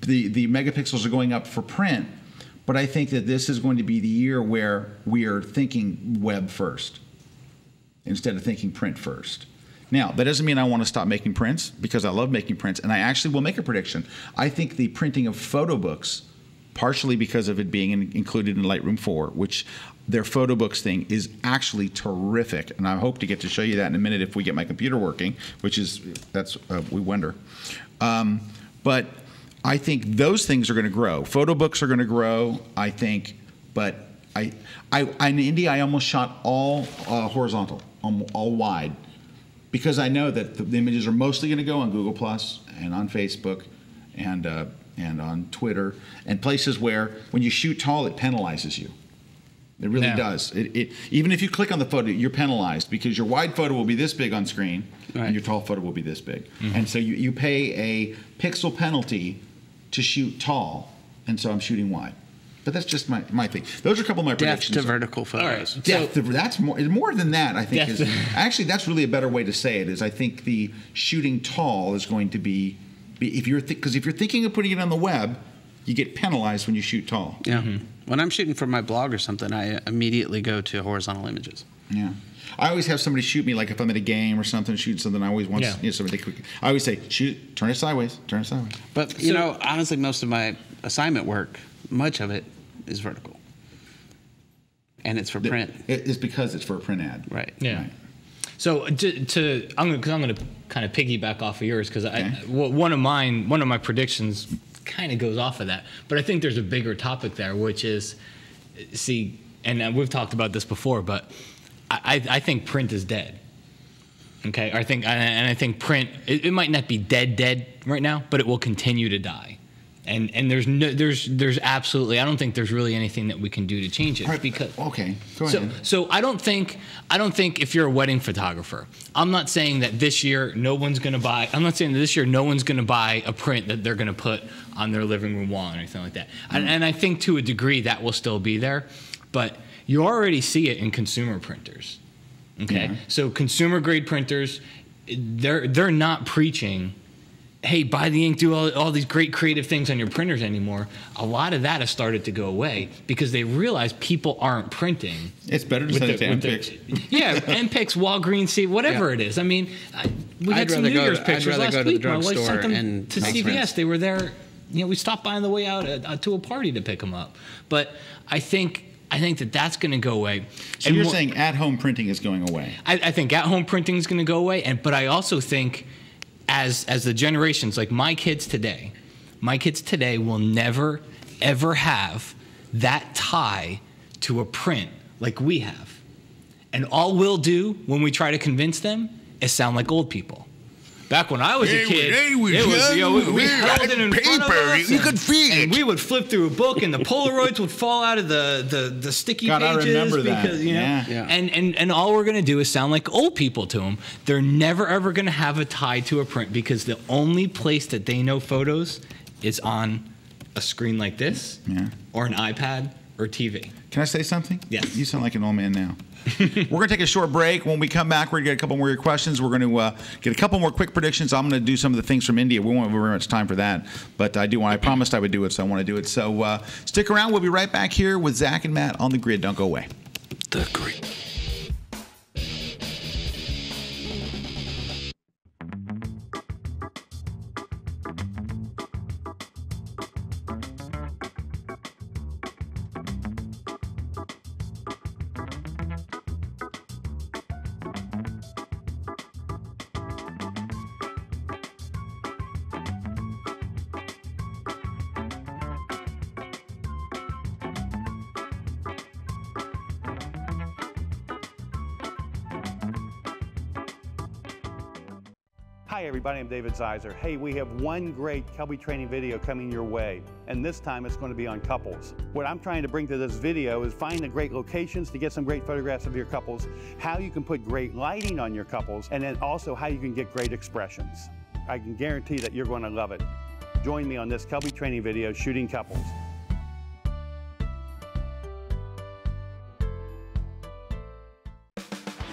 S2: megapixels are going up for print. But I think that this is going to be the year where we are thinking web first instead of thinking print first. Now, that doesn't mean I want to stop making prints, because I love making prints, and I actually will make a prediction. I think the printing of photo books, partially because of it being included in Lightroom 4, which their photo books thing is actually terrific, and I hope to get to show you that in a minute if we get my computer working, we wonder. But I think those things are going to grow. Photo books are going to grow, I think, but in India I almost shot all horizontal, all wide, because I know that the images are mostly going to go on Google Plus and on Facebook and on Twitter, and places where when you shoot tall, it penalizes you. It really does. Even if you click on the photo, you're penalized, because your wide photo will be this big on screen, and your tall photo will be this big. And so you pay a pixel penalty to shoot tall, and so I'm shooting wide. But that's just my thing. Those are a couple of my predictions.
S5: Death to vertical photos.
S3: All
S5: Right.
S3: right.
S2: That's more than that, I think. Actually, that's really a better way to say it, is I think the shooting tall is going to be because if you're thinking of putting it on the web, you get penalized when you shoot tall.
S5: Yeah. When I'm shooting for my blog or something, I immediately go to horizontal images.
S2: Yeah. I always have somebody shoot me, like if I'm at a game or something, shoot something. I always want somebody to I always say, shoot, turn it sideways, turn it sideways.
S5: But, you know, honestly, most of my assignment work, much of it is vertical. And it's for print.
S2: It's because it's for a print ad.
S5: Right.
S3: Yeah. Right. So I'm going to kind of piggyback off of yours, because one of my predictions kind of goes off of that. But I think there's a bigger topic there, which is, and we've talked about this before, but I think print is dead. Okay, I think print, it might not be dead right now, but it will continue to die. And there's absolutely, I don't think there's really anything that we can do to change it.
S2: Right,
S3: because
S2: okay, go ahead.
S3: So I don't think if you're a wedding photographer, I'm not saying that this year no one's going to buy a print that they're going to put on their living room wall or anything like that. And I think to a degree that will still be there, but you already see it in consumer printers. Okay, so consumer grade printers, they're not preaching, hey, buy the ink, do all these great creative things on your printers anymore. A lot of that has started to go away because they realize people aren't printing.
S2: It's better to send it to MPix.
S3: Yeah, MPix, Walgreens, whatever it is. I mean, we had some New Year's pictures last week. My wife sent them to CVS. They were there. You know, we stopped by on the way out to a party to pick them up. But I think that's going to go away.
S2: So you're saying at-home printing is going away?
S3: I think at-home printing is going to go away, but I also think as the generations, like my kids today will never, ever have that tie to a print like we have. And all we'll do when we try to convince them is sound like old people. Back when I was a kid, we held it in front of us,
S2: you could feel it.
S3: And we would flip through a book, and the Polaroids would fall out of the sticky pages.
S2: I remember that.
S3: Because, you know, and all we're going to do is sound like old people to them. They're never, ever going to have a tie to a print, because the only place that they know photos is on a screen like this or an iPad or TV.
S2: Can I say something?
S3: Yes.
S2: You sound like an old man now. We're going to take a short break. When we come back, we're going to get a couple more of your questions. We're going to get a couple more quick predictions. I'm going to do some of the things from India. We won't have very much time for that, but I promised I would do it, so I want to do it. So stick around. We'll be right back here with Zach and Matt on The Grid. Don't go away.
S5: The Grid.
S9: Hi everybody, I'm David Zeiser. Hey, we have one great Kelby training video coming your way, and this time it's going to be on couples. What I'm trying to bring to this video is find the great locations to get some great photographs of your couples, how you can put great lighting on your couples, and then also how you can get great expressions. I can guarantee that you're going to love it. Join me on this Kelby training video, Shooting Couples.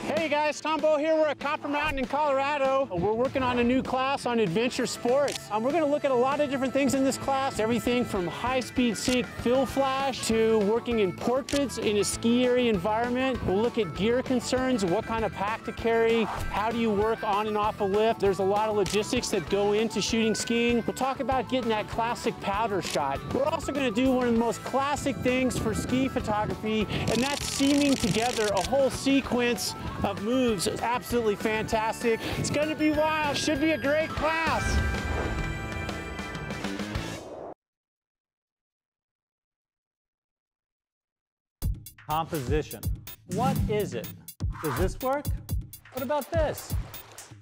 S9: Hey
S8: Hey guys, Tom Bow here. We're at Copper Mountain in Colorado. We're working on a new class on adventure sports. We're going to look at a lot of different things in this class. Everything from high-speed sync fill flash to working in portraits in a ski area environment. We'll look at gear concerns, what kind of pack to carry, how do you work on and off a lift. There's a lot of logistics that go into shooting skiing. We'll talk about getting that classic powder shot. We're also going to do one of the most classic things for ski photography, and that's seaming together a whole sequence of moves. It's absolutely fantastic. It's going to be wild. Should be a great class.
S10: Composition. What is it? Does this work? What about this?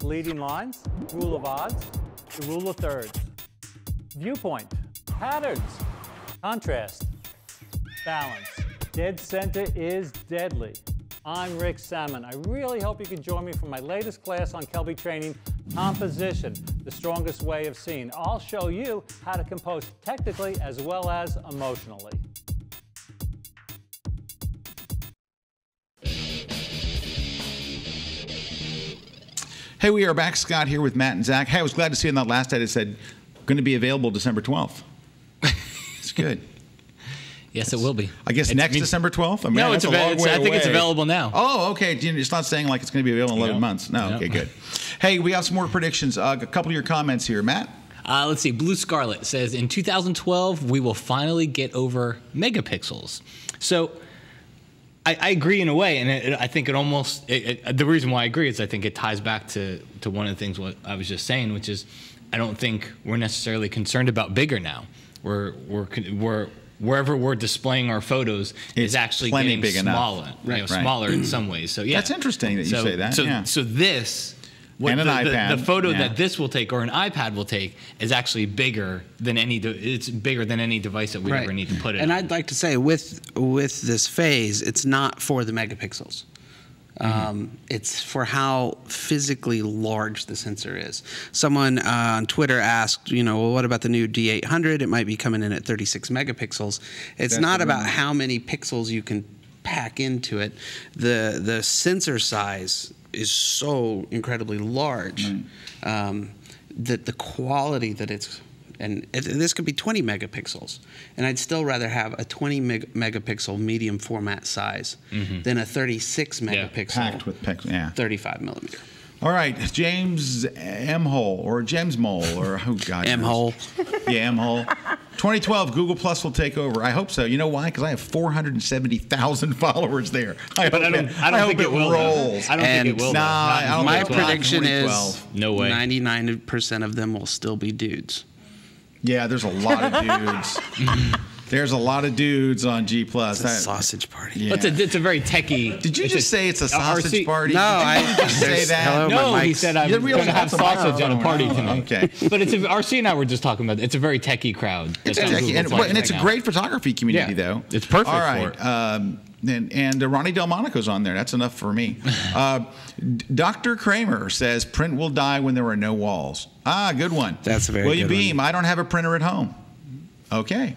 S10: Leading lines, rule of odds, the rule of thirds. Viewpoint, patterns, contrast, balance. Dead center is deadly. I'm Rick Salmon. I really hope you can join me for my latest class on Kelby training, Composition, the strongest way of seeing. I'll show you how to compose technically as well as emotionally.
S2: Hey, we are back. Scott here with Matt and Zach. Hey, I was glad to see in that last ad it said going to be available December 12th. It's good.
S3: Yes, it will be.
S2: I guess next December 12th? I mean,
S3: no,
S2: that's a long way
S3: I think it's
S2: away.
S3: available now.
S2: Oh, okay. It's not saying like it's going to be available in 11 months. No, okay, good. Hey, we got some more predictions. A couple of your comments here. Matt?
S3: Let's see. Blue Scarlet says, in 2012, we will finally get over megapixels. So I agree in a way, and I think it almost, the reason why I agree is I think it ties back to one of the things what I was just saying, which is I don't think we're necessarily concerned about bigger now. We're wherever we're displaying our photos is actually getting
S2: big
S3: smaller,
S2: right.
S3: Smaller in some ways. So yeah,
S2: that's interesting that you say that.
S3: So this,
S2: and an iPad.
S3: The photo that this will take or an iPad will take is actually bigger than any. It's bigger than any device that we ever need to put it.
S5: And I'd like to say with this phase, it's not for the megapixels. It's for how physically large the sensor is. Someone on Twitter asked, well, what about the new D800? It might be coming in at 36 megapixels. It's not about how many pixels you can pack into it. The sensor size is so incredibly large that the quality that it's, and this could be 20 megapixels, and I'd still rather have a 20 megapixel medium format size than a 36 megapixel
S2: packed with pixels,
S5: 35 millimeter.
S2: All right, James M. Hole or James Mole or who God
S5: M. Hole.
S2: Yeah, M. Hole. 2012, Google Plus will take over. I hope so. You know why? Because I have 470,000 followers there. I don't think it will. Rolls.
S3: I don't think it will.
S2: Nah,
S5: my prediction is
S3: no way.
S5: 99% of them will still be dudes.
S2: Yeah, there's a lot of dudes. There's a lot of dudes on G+. It's
S5: a sausage party.
S2: Yeah.
S3: It's a very techie.
S2: Did you just say it's a sausage party?
S5: No, I
S2: just say that.
S5: Hello,
S3: no, he said I'm going to have sausage at a party tonight.
S2: Okay.
S3: But RC and I were just talking about it. It's a very techie crowd.
S2: It's techie, and it's a great photography community, though.
S3: It's perfect
S2: All right.
S3: for it.
S2: And Ronnie Delmonico's on there. That's enough for me. Dr. Kramer says print will die when there are no walls. Ah, good one.
S5: That's a very
S2: William
S5: good
S2: Beam,
S5: one.
S2: I don't have a printer at home. Okay.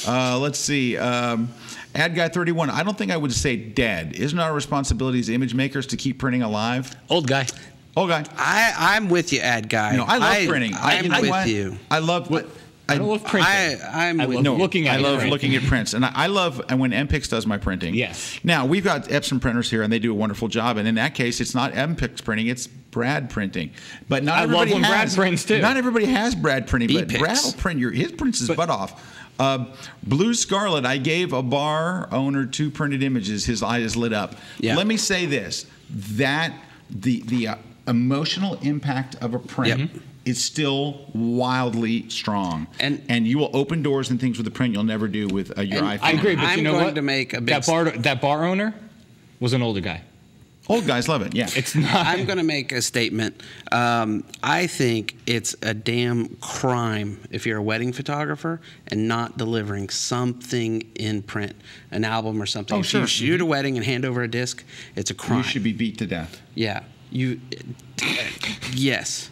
S2: Let's see. AdGuy31, I don't think I would say dead. Isn't our responsibility as image makers to keep printing alive?
S3: Old guy.
S2: Old guy.
S5: I'm with you, Ad Guy.
S2: No, I love printing.
S5: I'm with you.
S2: I love what.
S3: I don't love printing.
S5: I
S3: love looking at
S2: looking at prints, and I love when MPix does my printing.
S3: Yes.
S2: Now we've got Epson printers here, and they do a wonderful job. And in that case, it's not MPix printing; it's Brad printing. But not everybody
S3: love when
S2: has
S3: Brad prints too.
S2: Not everybody has Brad printing, but
S5: E-Pix.
S2: Brad will print his prints his butt off. Blue Scarlet, I gave a bar owner 2 printed images. His eye is lit up.
S5: Yeah.
S2: Let me say this: that the emotional impact of a print. Is still wildly strong, and you will open doors and things with a print you'll never do with your iPhone.
S3: I agree, but
S5: I'm
S3: you know
S5: going
S3: what?
S5: to make a big
S3: that bar owner was an older guy.
S2: Old guys love it. Yeah,
S3: it's not.
S5: I'm going to make a statement. I think it's a damn crime if you're a wedding photographer and not delivering something in print, an album or something.
S2: Oh,
S5: if
S2: sure.
S5: you shoot a wedding and hand over a disc, it's a crime.
S2: You should be beat to death.
S5: Yeah, yes.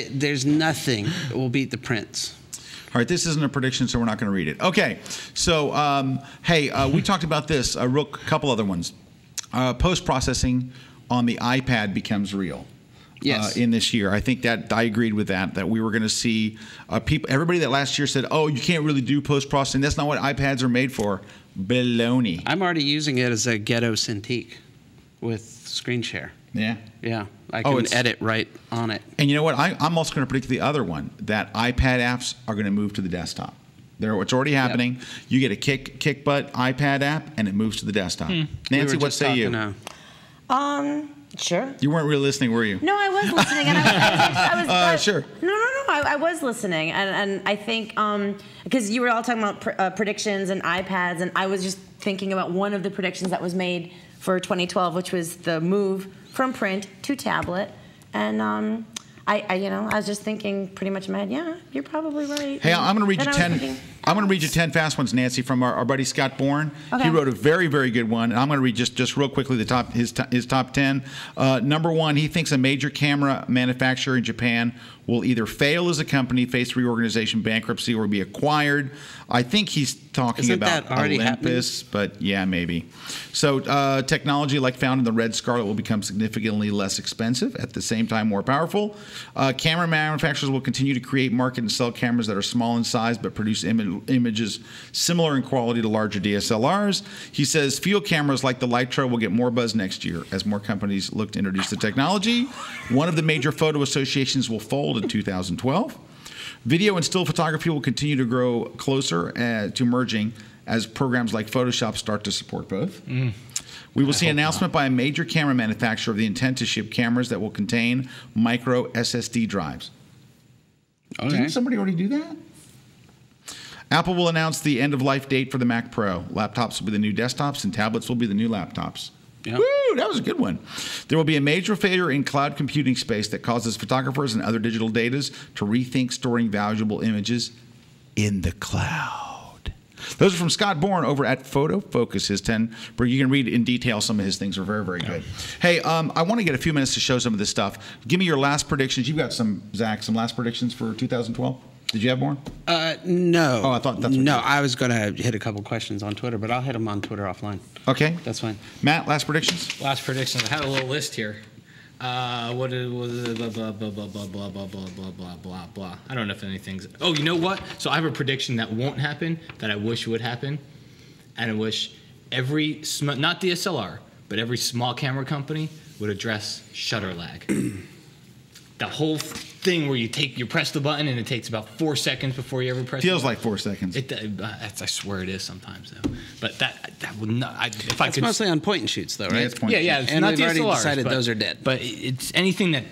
S5: There's nothing that will beat the prints.
S2: All right, this isn't a prediction, so we're not going to read it. Okay, so hey, we talked about this. A couple other ones. Post-processing on the iPad becomes real.
S5: Yes.
S2: In this year, I think that I agreed with that we were going to see people. Everybody that last year said, "Oh, you can't really do post processing. That's not what iPads are made for." Baloney.
S5: I'm already using it as a ghetto Cintiq with screen share.
S2: Yeah.
S5: Yeah, I can edit right on it.
S2: And you know what? I'm also going to predict the other one, that iPad apps are going to move to the desktop. It's already happening. Yep. You get a kick butt iPad app, and it moves to the desktop. Nancy, what say you?
S4: Sure.
S2: You weren't really listening, were you?
S4: No, I was listening, and I was
S2: sure.
S4: No, I was listening, and I think because you were all talking about predictions and iPads, and I was just thinking about one of the predictions that was made for 2012, which was the move from print to tablet, and I was just thinking pretty much in my head, yeah, you're probably right.
S2: Hey, I'm going to read you 10. I'm going to read you 10 fast ones, Nancy, from our buddy Scott Bourne.
S4: Okay.
S2: He wrote a very, very good one, and I'm going to read just real quickly his top 10. Number one, he thinks a major camera manufacturer in Japan will either fail as a company, face reorganization, bankruptcy, or be acquired. I think he's talking about Olympus, but yeah, maybe. So technology like found in the Red Scarlet will become significantly less expensive, at the same time more powerful. Camera manufacturers will continue to create, market, and sell cameras that are small in size but produce images similar in quality to larger DSLRs. He says field cameras like the Lytro will get more buzz next year as more companies look to introduce the technology. One of the major photo associations will fold in 2012. Video and still photography will continue to grow closer to merging as programs like Photoshop start to support both. We will see an announcement by a major camera manufacturer of the intent to ship cameras that will contain micro SSD drives. Okay. Didn't somebody already do that? Apple will announce the end-of-life date for the Mac Pro. Laptops will be the new desktops, and tablets will be the new laptops. Yep. Woo, that was a good one. There will be a major failure in cloud computing space that causes photographers and other digital datas to rethink storing valuable images in the cloud. Those are from Scott Bourne over at Photo Focus. His 10, where you can read in detail some of his things are very, very good. Hey, I want to get a few minutes to show some of this stuff. Give me your last predictions. You've got some, Zach, some last predictions for 2012? Did you have more?
S5: No.
S2: Oh, I thought that's what
S5: No, I was going to hit a couple questions on Twitter, but I'll hit them on Twitter offline.
S2: Okay.
S5: That's fine.
S2: Matt, last predictions?
S3: Last predictions. I had a little list here. What was it? Blah, blah, blah, blah, blah, blah, blah, blah, blah, blah, blah, blah. I don't know if anything's... Oh, you know what? So I have a prediction that won't happen, that I wish would happen. And I wish every... Not DSLR, but every small camera company would address shutter lag. The whole thing where you press the button and it takes about 4 seconds before you ever press it.
S2: Feels like 4 seconds.
S3: I swear it is sometimes, though. But that would not...
S5: It's mostly on point and shoots, though, right?
S2: Yeah, it's point and
S3: shoot.
S5: And
S3: not
S5: they've already
S3: DSLRs,
S5: decided those are dead.
S3: But it's anything that...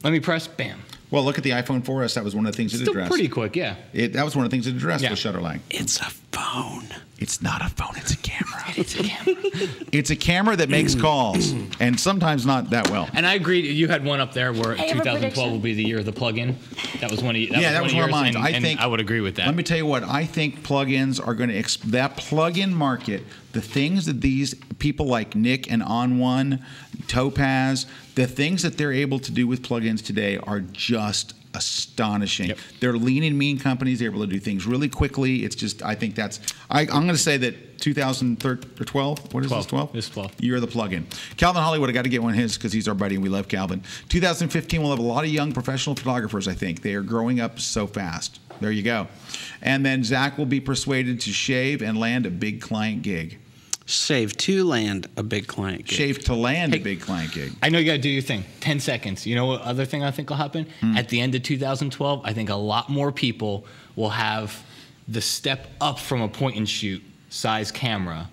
S3: Let me press, bam.
S2: Well, look at the iPhone 4S. That was one of the things it addressed.
S3: Still pretty quick, yeah.
S2: That was one of the things it addressed was shutter lag.
S5: It's a phone.
S2: It's not a phone. It's a camera.
S3: It's a camera.
S2: It's a camera that makes calls, and sometimes not that well.
S3: And I agree. You had one up there where 2012 will be the year of the plug-in. That was one of
S2: that was one of mine.
S3: I would agree with that.
S2: Let me tell you what. I think plugins are going to that plug-in market. The things that these people like Nick and On1, Topaz, the things that they're able to do with plugins today are just astonishing. Yep. They're lean and mean companies. They're able to do things really quickly. It's just, I think that's, I'm going to say that 2012, what is
S3: 12.
S2: this, 12?
S3: This 12.
S2: Year of the plug-in. Calvin Hollywood, I got to get one of his because he's our buddy and we love Calvin. 2015, we'll have a lot of young professional photographers, I think. They are growing up so fast. There you go. And then Zach will be persuaded to shave and land a big client gig.
S5: Shave to land a big client gig.
S2: Shave to land a big client gig.
S3: I know you got to do your thing. 10 seconds. You know what other thing I think will happen? At the end of 2012, I think a lot more people will have the step up from a point and shoot size camera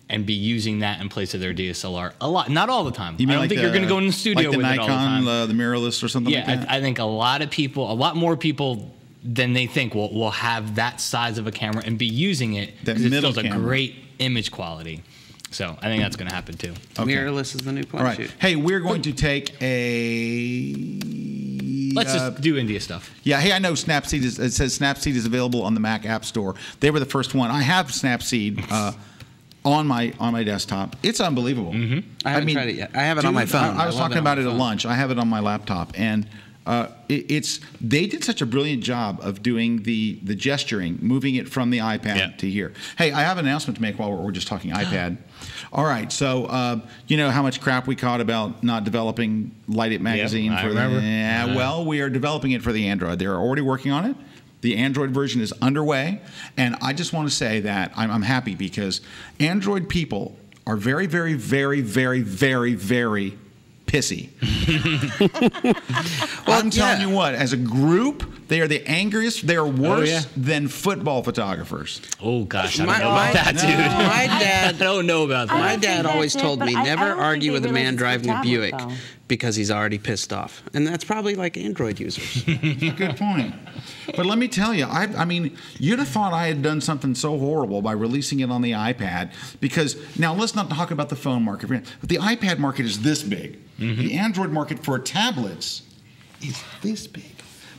S3: and be using that in place of their DSLR a lot. Not all the time. I don't think you're going to go in the studio
S2: like
S3: with it all the time.
S2: The mirrorless or something like that?
S3: Yeah, I think a lot more people than they think will have that size of a camera and be using it because it still has a great image quality. So I think that's going to happen too.
S5: Okay. Mirrorless is the new point.
S2: All right.
S5: Shoot.
S2: Hey, we're going to take a...
S3: Let's just do India stuff.
S2: Yeah. Hey, I know Snapseed is... It says Snapseed is available on the Mac App Store. They were the first one. I have Snapseed on my desktop. It's unbelievable.
S5: I haven't tried it yet. I have it on my phone.
S2: I was talking about it at lunch. I have it on my laptop. And They did such a brilliant job of doing the gesturing, moving it from the iPad to here. Hey, I have an announcement to make while we're just talking iPad. All right, so you know how much crap we caught about not developing Light It magazine for
S3: remember.
S2: Well, we are developing it for the Android. They're already working on it. The Android version is underway, and I just want to say that I'm happy because Android people are very, very, very, very, very, very pissy. Well, I'm telling you what, as a group, they are the angriest. They are worse than football photographers.
S3: Oh, gosh. I don't know about that, dude.
S5: My dad,
S3: I don't know about that.
S5: My dad always told me never argue with a man driving a Buick
S4: though.
S5: because he's already pissed off. And that's probably like Android users.
S2: Good point. But let me tell you, I mean, you'd have thought I had done something so horrible by releasing it on the iPad because, now let's not talk about the phone market. But the iPad market is this big. The Android market for tablets is this big.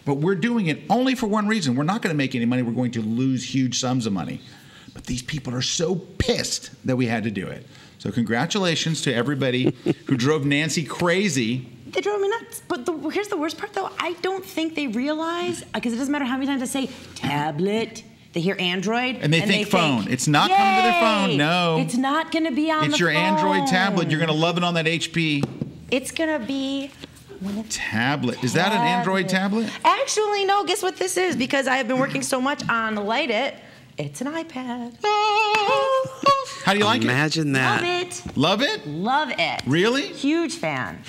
S2: But we're doing it only for one reason. We're not going to make any money. We're going to lose huge sums of money. But these people are so pissed that we had to do it. So congratulations to everybody who drove Nancy crazy.
S4: They drove me nuts. But here's the worst part, though. I don't think they realize, because it doesn't matter how many times I say tablet, they hear Android.
S2: And they think phone. It's not coming to their phone. No.
S4: It's not going to be on the phone.
S2: It's your Android tablet. You're going to love it on that HP.
S4: It's going to be...
S2: Tablet. Is that an Android tablet?
S4: Actually, no. Guess what this is? Because I have been working so much on Light It. It's an iPad.
S2: How do you like
S5: Imagine that.
S4: Love it.
S2: Love it?
S4: Love it.
S2: Really?
S4: Huge fan.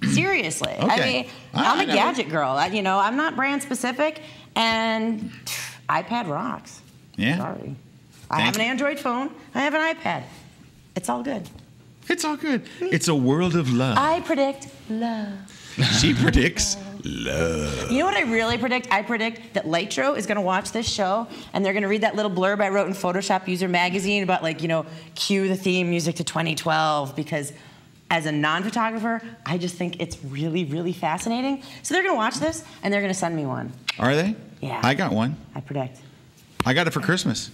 S4: Seriously.
S2: Okay.
S4: I mean, I'm a gadget girl. I'm not brand specific, and iPad rocks.
S2: Yeah.
S4: Sorry. I have an Android phone. I have an iPad. It's all good.
S2: It's all good. It's a world of love.
S4: I predict love.
S2: She predicts love.
S4: You know what I really predict? I predict that Lightro is going to watch this show, and they're going to read that little blurb I wrote in Photoshop User Magazine about, cue the theme music to 2012, because as a non-photographer, I just think it's really, really fascinating. So they're going to watch this, and they're going to send me one.
S2: Are they?
S4: Yeah.
S2: I got one.
S4: I predict.
S2: I got it for Christmas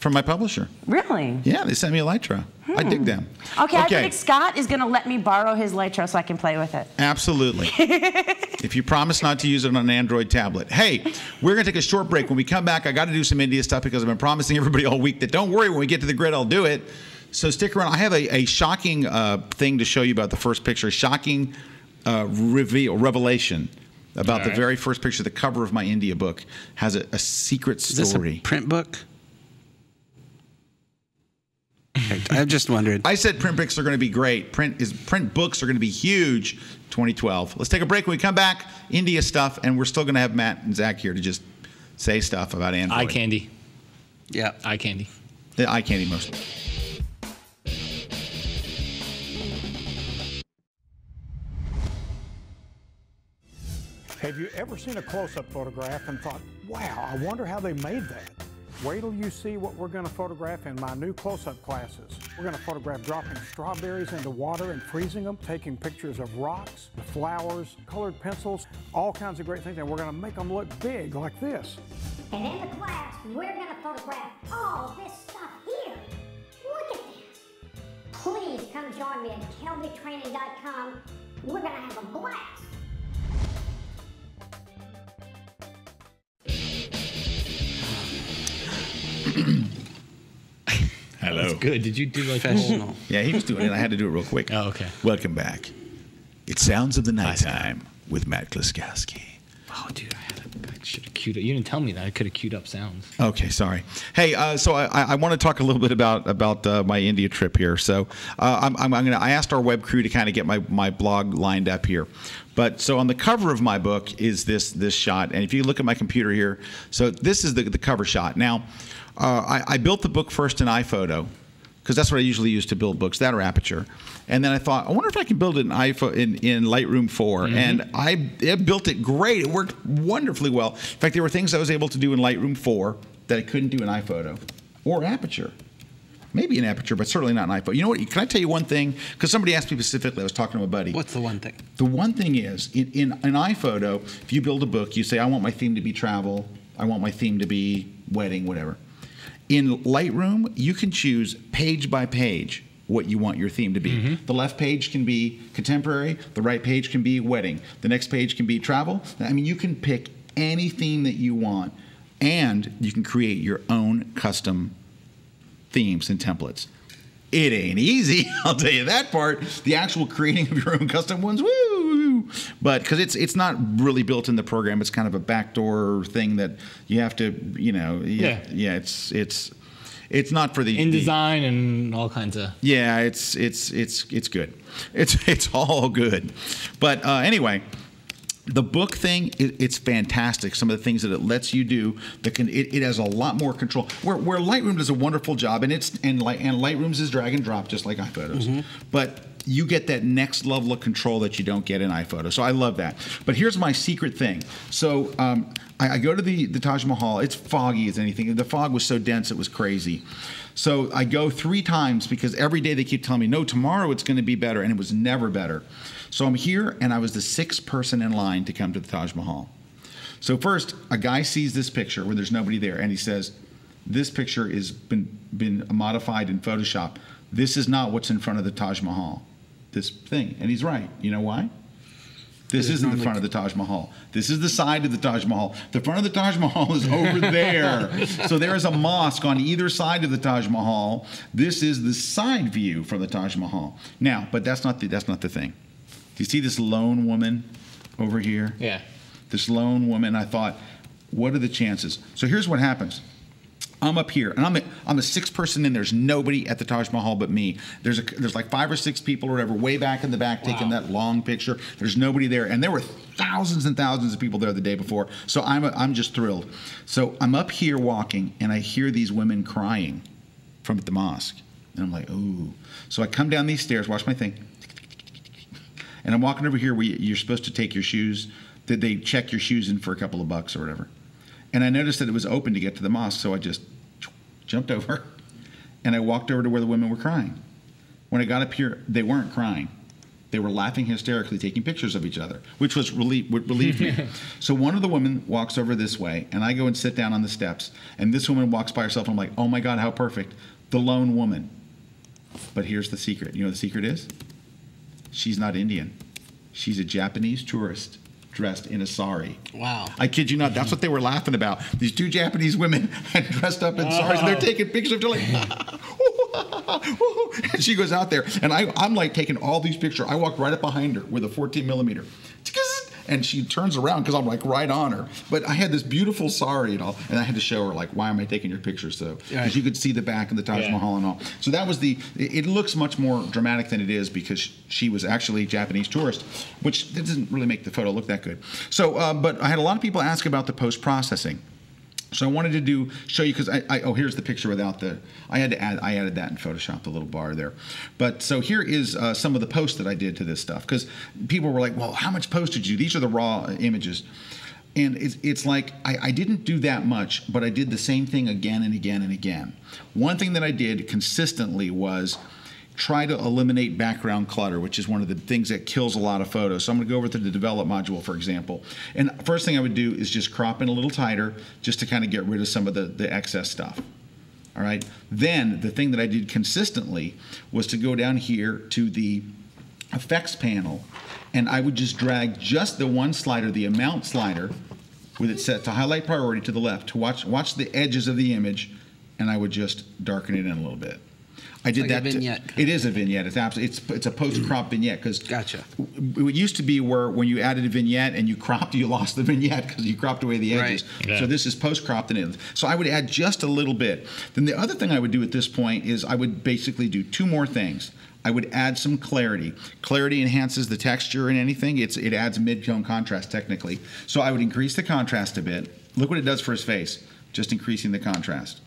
S2: from my publisher.
S4: Really?
S2: Yeah, they sent me a Lightro. I dig them.
S4: Okay, I predict Scott is going to let me borrow his Lightro so I can play with it.
S2: Absolutely. If you promise not to use it on an Android tablet. Hey, we're going to take a short break. When we come back, I got to do some India stuff because I've been promising everybody all week that don't worry, when we get to the grid, I'll do it. So stick around. I have a shocking thing to show you about the first picture. Shocking revelation about the very first picture. The cover of my India book has a secret story.
S5: Is this a print book? I'm just wondering.
S2: I said print books are going to be great. Print books are going to be huge 2012. Let's take a break. When we come back, India stuff, and we're still going to have Matt and Zach here to just say stuff about Android.
S3: Eye candy.
S5: Yeah.
S3: Eye candy.
S2: The eye candy mostly.
S11: Have you ever seen a close-up photograph and thought, wow, I wonder how they made that? Wait till you see what we're going to photograph in my new close-up classes. We're going to photograph dropping strawberries into water and freezing them, taking pictures of rocks, the flowers, colored pencils, all kinds of great things, and we're going to make them look big like this.
S12: And in the class, we're going to photograph all this stuff here. Look at this. Please come join me at kelbytraining.com. We're going to have a blast.
S2: Hello.
S3: That's good. Did you do like the whole...
S2: Yeah, he was doing it. I had to do it real quick.
S3: Oh, okay.
S2: Welcome back. It's Sounds of the Nighttime with Matt Kliskowski.
S3: Oh, dude, I should have queued up. You didn't tell me that. I could have queued up sounds.
S2: Okay, sorry. Hey, so I want to talk a little bit about my India trip here. So I asked our web crew to kind of get my blog lined up here. But so on the cover of my book is this shot, and if you look at my computer here, so this is the cover shot. Now, I built the book first in iPhoto, because that's what I usually use to build books, that or Aperture. And then I thought, I wonder if I can build it in Lightroom 4. Mm-hmm. And I built it great. It worked wonderfully well. In fact, there were things I was able to do in Lightroom 4 that I couldn't do in iPhoto or Aperture. Maybe in Aperture, but certainly not in iPhoto. You know what? Can I tell you one thing? Because somebody asked me specifically. I was talking to a buddy.
S5: What's the one thing?
S2: The one thing is, in iPhoto, if you build a book, you say, I want my theme to be travel. I want my theme to be wedding, whatever. In Lightroom, you can choose page by page what you want your theme to be. The left page can be contemporary, the right page can be wedding, the next page can be travel. I mean, you can pick any theme that you want, and you can create your own custom themes and templates. It ain't easy, I'll tell you that part. The actual creating of your own custom ones, woo! But because it's not really built in the program, it's kind of a backdoor thing that you have to, it's not for the
S3: InDesign and all kinds of.
S2: Yeah, it's good. It's all good. But anyway, the book thing, it's fantastic. Some of the things that it lets you do, it has a lot more control. Where Lightroom does a wonderful job, and Lightroom's is drag and drop just like iPhotos. But you get that next level of control that you don't get in iPhoto. So I love that. But here's my secret thing. So I go to the Taj Mahal. It's foggy as anything. The fog was so dense it was crazy. So I go 3 times because every day they keep telling me, no, tomorrow it's going to be better, and it was never better. So I'm here, and I was the 6th person in line to come to the Taj Mahal. So first, a guy sees this picture where there's nobody there, and he says, this picture has been modified in Photoshop. This is not what's in front of the Taj Mahal, this thing. And he's right. You know why? This isn't the front of the Taj Mahal. This is the side of the Taj Mahal. The front of the Taj Mahal is over there. So there is a mosque on either side of the Taj Mahal. This is the side view from the Taj Mahal. Now, but that's not the thing. Do you see this lone woman over here?
S3: Yeah.
S2: This lone woman, I thought, what are the chances? So here's what happens. I'm up here, and I'm the 6th person in. There's nobody at the Taj Mahal but me. There's like 5 or 6 people or whatever way back in the back taking that long picture. There's nobody there, and there were thousands and thousands of people there the day before. So I'm just thrilled. So I'm up here walking, and I hear these women crying from the mosque, and I'm like, ooh. So I come down these stairs, watch my thing, and I'm walking over here where you're supposed to take your shoes. Did they check your shoes in for a couple of bucks or whatever? And I noticed that it was open to get to the mosque, so I just jumped over, and I walked over to where the women were crying. When I got up here, they weren't crying. They were laughing hysterically, taking pictures of each other, which was relieved me. So one of the women walks over this way, and I go and sit down on the steps, and this woman walks by herself, and I'm like, oh my God, how perfect. The lone woman. But here's the secret. You know what the secret is? She's not Indian. She's a Japanese tourist dressed in a sari.
S5: Wow.
S2: I kid you not. That's what they were laughing about. These 2 Japanese women had dressed up in saris, and they're taking pictures. They're like, and she goes out there, and I'm like taking all these pictures. I walked right up behind her with a 14 millimeter. And she turns around because I'm like right on her. But I had this beautiful sari and all, and I had to show her like, why am I taking your pictures? So because you could see the back of the Taj Mahal and all. So that was it looks much more dramatic than it is because she was actually a Japanese tourist, which doesn't really make the photo look that good. So, but I had a lot of people ask about the post-processing. So I wanted to show you because here's the picture without I added that in Photoshop, the little bar there. But so here is some of the posts that I did to this stuff because people were like, well, how much post did you do? These are the raw images. And it's like I didn't do that much, but I did the same thing again and again and again. One thing that I did consistently was try to eliminate background clutter, which is one of the things that kills a lot of photos. So I'm going to go over to the develop module, for example. And first thing I would do is just crop in a little tighter just to kind of get rid of some of the excess stuff. All right. Then the thing that I did consistently was to go down here to the effects panel, and I would just drag just the one slider, the amount slider, with it set to highlight priority to the left, to watch the edges of the image, and I would just darken it in a little bit. I did that.
S5: A vignette.
S2: It is a vignette. It's a post-crop vignette because
S5: gotcha.
S2: It used to be where when you added a vignette and you cropped, you lost the vignette because you cropped away the edges.
S5: Right. Yeah.
S2: So this is post-cropped and in. So I would add just a little bit. Then the other thing I would do at this point is I would basically do 2 more things. I would add some clarity. Clarity enhances the texture in anything. It adds mid-tone contrast technically. So I would increase the contrast a bit. Look what it does for his face, just increasing the contrast.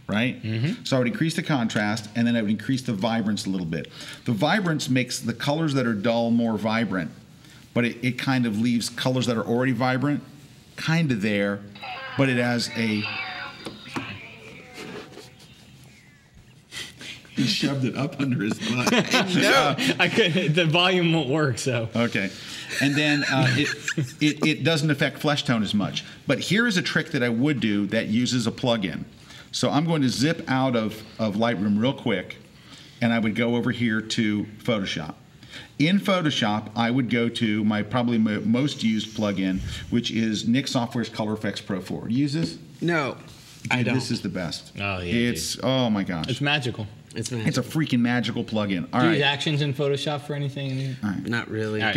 S2: Right? Mm-hmm. So I would increase the contrast, and then I would increase the vibrance a little bit. The vibrance makes the colors that are dull more vibrant, but it kind of leaves colors that are already vibrant kind of there, but it has a... He shoved it up under his butt.
S3: No, I couldn't. The volume won't work, so.
S2: Okay. And then it doesn't affect flesh tone as much. But here is a trick that I would do that uses a plugin. So I'm going to zip out of Lightroom real quick, and I would go over here to Photoshop. In Photoshop, I would go to my probably most used plugin, which is Nick Software's Color Effects Pro 4. Use this?
S5: No,
S2: Dude,
S5: I don't.
S2: This is the best.
S3: Oh, yeah.
S2: Oh my gosh.
S3: It's magical.
S5: It's magical.
S2: It's a freaking magical plugin. All
S3: Do you
S2: right.
S3: use actions in Photoshop for anything?
S2: All right.
S5: Not really.
S3: All right,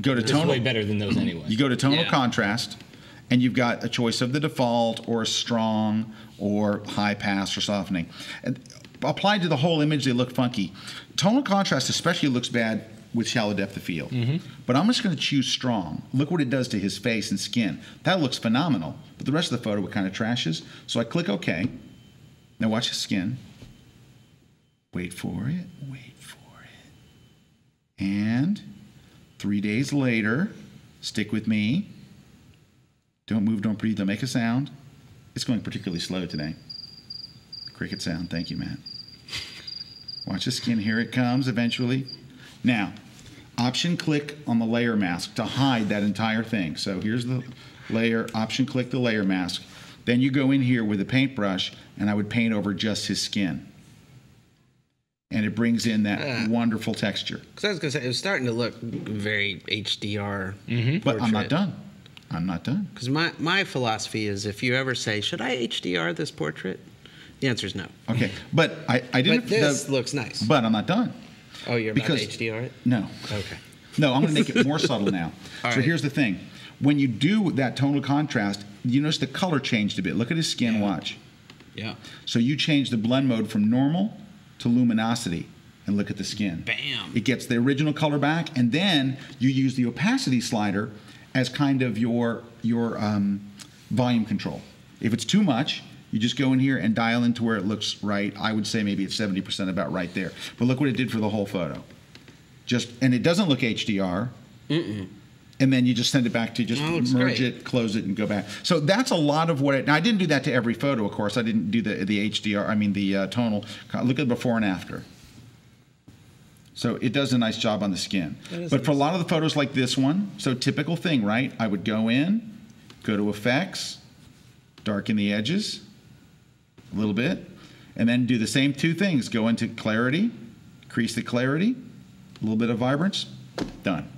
S2: Go to
S3: It's
S2: tonal.
S3: way better than those anyway.
S2: You go to tonal
S5: Yeah.
S2: contrast, and you've got a choice of the default or strong or high pass or softening. And applied to the whole image, they look funky. Tonal contrast especially looks bad with shallow depth of field. But I'm just going to choose strong. Look what it does to his face and skin. That looks phenomenal. But the rest of the photo kind of trashes. So I click OK. Now watch his skin. Wait for it. Wait for it. And 3 days later, stick with me. Don't move, don't breathe, don't make a sound. It's going particularly slow today. Cricket sound. Thank you, Matt. Watch the skin. Here it comes eventually. Now, option click on the layer mask to hide that entire thing. So here's the layer. Option click the layer mask. Then you go in here with a paintbrush, and I would paint over just his skin. And it brings in that wonderful texture.
S5: Because I was going to say, it was starting to look very HDR.
S2: But I'm not done. I'm not done.
S5: Because my philosophy is, if you ever say, should I HDR this portrait? The answer is no.
S2: Okay, but I didn't.
S5: But this looks nice.
S2: But I'm not done.
S5: Oh, you're about to HDR it?
S2: No.
S5: Okay.
S2: No, I'm going to make it more subtle now.
S5: All
S2: So
S5: right.
S2: here's the thing. When you do that tonal contrast, you notice the color changed a bit. Look at his skin, watch.
S5: Yeah.
S2: So you change the blend mode from normal to luminosity, and look at the skin.
S5: Bam.
S2: It gets the original color back, and then you use the opacity slider as kind of your volume control. If it's too much, you just go in here and dial into where it looks right. I would say maybe it's 70% about right there. But look what it did for the whole photo. And it doesn't look HDR. And then you just send it back to just merge it, close it, and go back. So that's a lot of what now I didn't do that to every photo, of course. I didn't do the HDR, I mean the tonal. Look at the before and after. So it does a nice job on the skin. But for a lot of the photos like this one, so typical thing, right? I would go in, go to effects, darken the edges a little bit, and then do the same two things. Go into clarity, increase the clarity, a little bit of vibrance, done.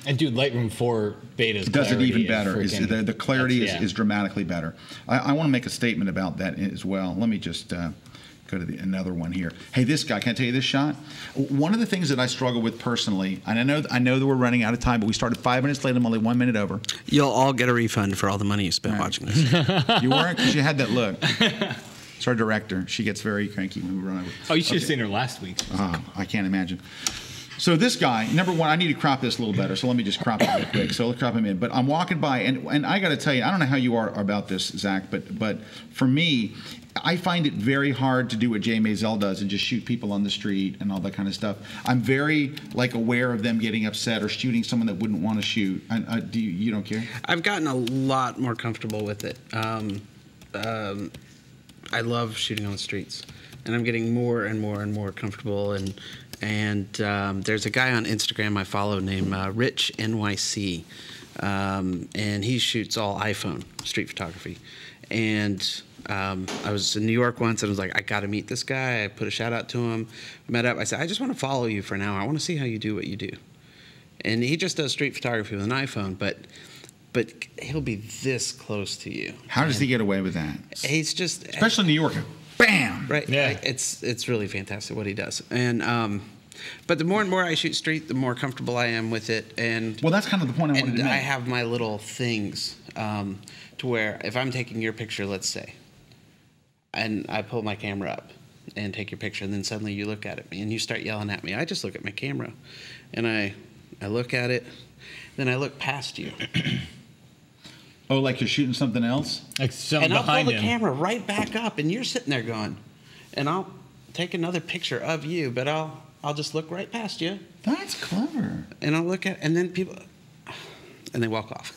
S3: And dude, Lightroom 4 beta's
S2: Does it even better.
S3: freaking-
S2: The clarity
S3: that's-
S2: is dramatically better. I want to make a statement about that as well. Let me just go to another one here. Hey, this guy, can I tell you this shot? One of the things that I struggle with personally, and I know that we're running out of time, but we started 5 minutes late. I'm only 1 minute over.
S5: You'll all get a refund for all the money you spent watching this.
S2: You weren't, because you had that look. It's our director. She gets very cranky when we run over.
S3: Oh, you should have seen her last week.
S2: I can't imagine. So this guy, number one, I need to crop this a little better, so let me just crop it real quick. So let's crop him in. But I'm walking by, and I got to tell you, I don't know how you are about this, Zach, but for me, I find it very hard to do what Jay Maisel does and just shoot people on the street and all that kind of stuff. I'm very aware of them getting upset or shooting someone that wouldn't want to shoot. You don't care?
S5: I've gotten a lot more comfortable with it. I love shooting on the streets, and I'm getting more and more and more comfortable. And there's a guy on Instagram I follow named Rich NYC, and he shoots all iPhone street photography. And I was in New York once, and I was like, I got to meet this guy. I put a shout out to him, met up. I said, I just want to follow you for an hour. I want to see how you do what you do. And he just does street photography with an iPhone, but he'll be this close to you.
S2: How does he get away with that?
S5: He's just,
S2: especially in New York. Bam!
S5: Right. Yeah. It's really fantastic what he does. And but the more and more I shoot street, the more comfortable I am with it. And
S2: well, that's kind of the point I wanted to make.
S5: I have my little things to where if I'm taking your picture, let's say, and I pull my camera up and take your picture, and then suddenly you look at me and you start yelling at me. I just look at my camera, and I look at it, then I look past you.
S2: Oh, like you're shooting something else?
S3: Like something
S5: and I'll
S3: behind
S5: pull the
S3: him.
S5: camera right back up, and you're sitting there going, and I'll take another picture of you, but I'll just look right past you.
S2: That's clever.
S5: And I'll look at, and then people, and they walk off.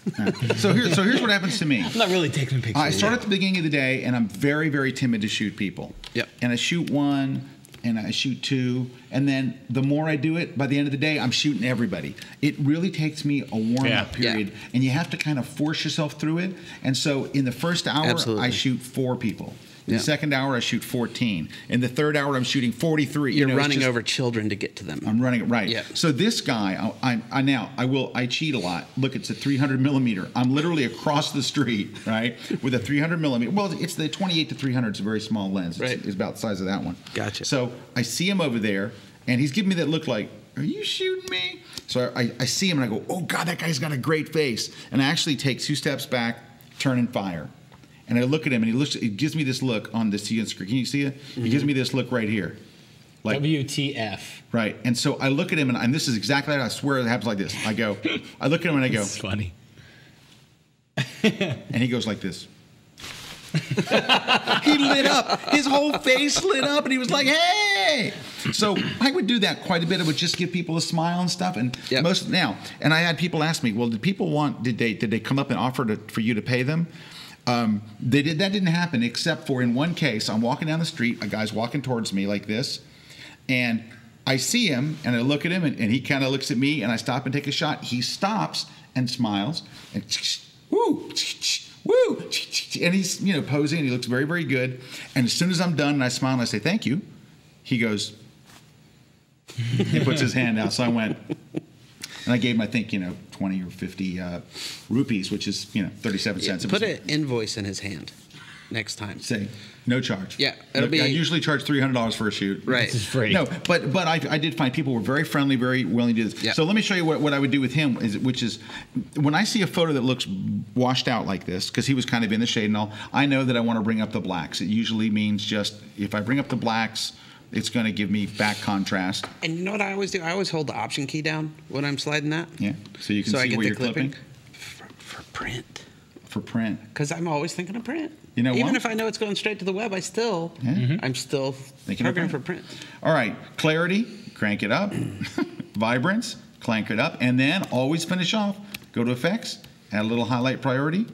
S2: So here's what happens to me.
S3: I'm not really taking pictures.
S2: I start at the beginning of the day, and I'm very, very timid to shoot people.
S5: Yep.
S2: And I shoot one, and I shoot two, and then the more I do it, by the end of the day, I'm shooting everybody. It really takes me a warm-up period, and you have to kind of force yourself through it. And so in the first hour,
S5: Absolutely.
S2: I shoot 4 people. In the second hour, I shoot 14. In the third hour, I'm shooting 43.
S5: You're running over children to get to them.
S2: I'm running it right.
S5: Yeah.
S2: So this guy, I cheat a lot. Look, it's a 300 millimeter. I'm literally across the street, right, with a 300 millimeter. Well, it's the 28 to 300. It's a very small lens. It's about the size of that one.
S5: Gotcha.
S2: So I see him over there, and he's giving me that look like, are you shooting me? So I see him, and I go, oh, God, that guy's got a great face. And I actually take 2 steps back, turn and fire. And I look at him, and he gives me this look on the screen. Can you see it? Mm-hmm. He gives me this look right here. Like,
S3: WTF.
S2: Right. And so I look at him, and this is exactly how I swear it happens like this. I look at him, and I go.
S3: It's funny.
S2: And he goes like this. He lit up. His whole face lit up, and he was like, hey! So I would do that quite a bit. I would just give people a smile and stuff. And and I had people ask me, well, did they come up and offer for you to pay them? That didn't happen, except for in one case, I'm walking down the street, a guy's walking towards me like this, and I see him, and I look at him, and he kind of looks at me, and I stop and take a shot. He stops and smiles, and woo, woo, and he's posing, and he looks very, very good. And as soon as I'm done, and I smile and I say thank you, he goes, he puts his hand out. So I went. And I gave him, I think, 20 or 50 rupees, which is, 37 cents.
S5: Put an invoice in his hand next time.
S2: Say, no charge.
S5: Yeah,
S2: I usually charge $300 for a shoot.
S5: Right.
S3: This is free.
S2: No, but I did find people were very friendly, very willing to do this.
S5: Yeah.
S2: So let me show you what I would do with him, which is when I see a photo that looks washed out like this, because he was kind of in the shade and all, I know that I want to bring up the blacks. It usually means just, if I bring up the blacks, it's going to give me back contrast.
S5: And you know what I always do? I always hold the Option key down when I'm sliding that.
S2: Yeah, so you can see where you're clipping.
S5: For print.
S2: For print.
S5: Because I'm always thinking of print.
S2: You know what?
S5: Even if I know it's going straight to the web, I'm still programming for print.
S2: All right, clarity, crank it up. Vibrance, crank it up. And then always finish off. Go to effects, add a little highlight priority,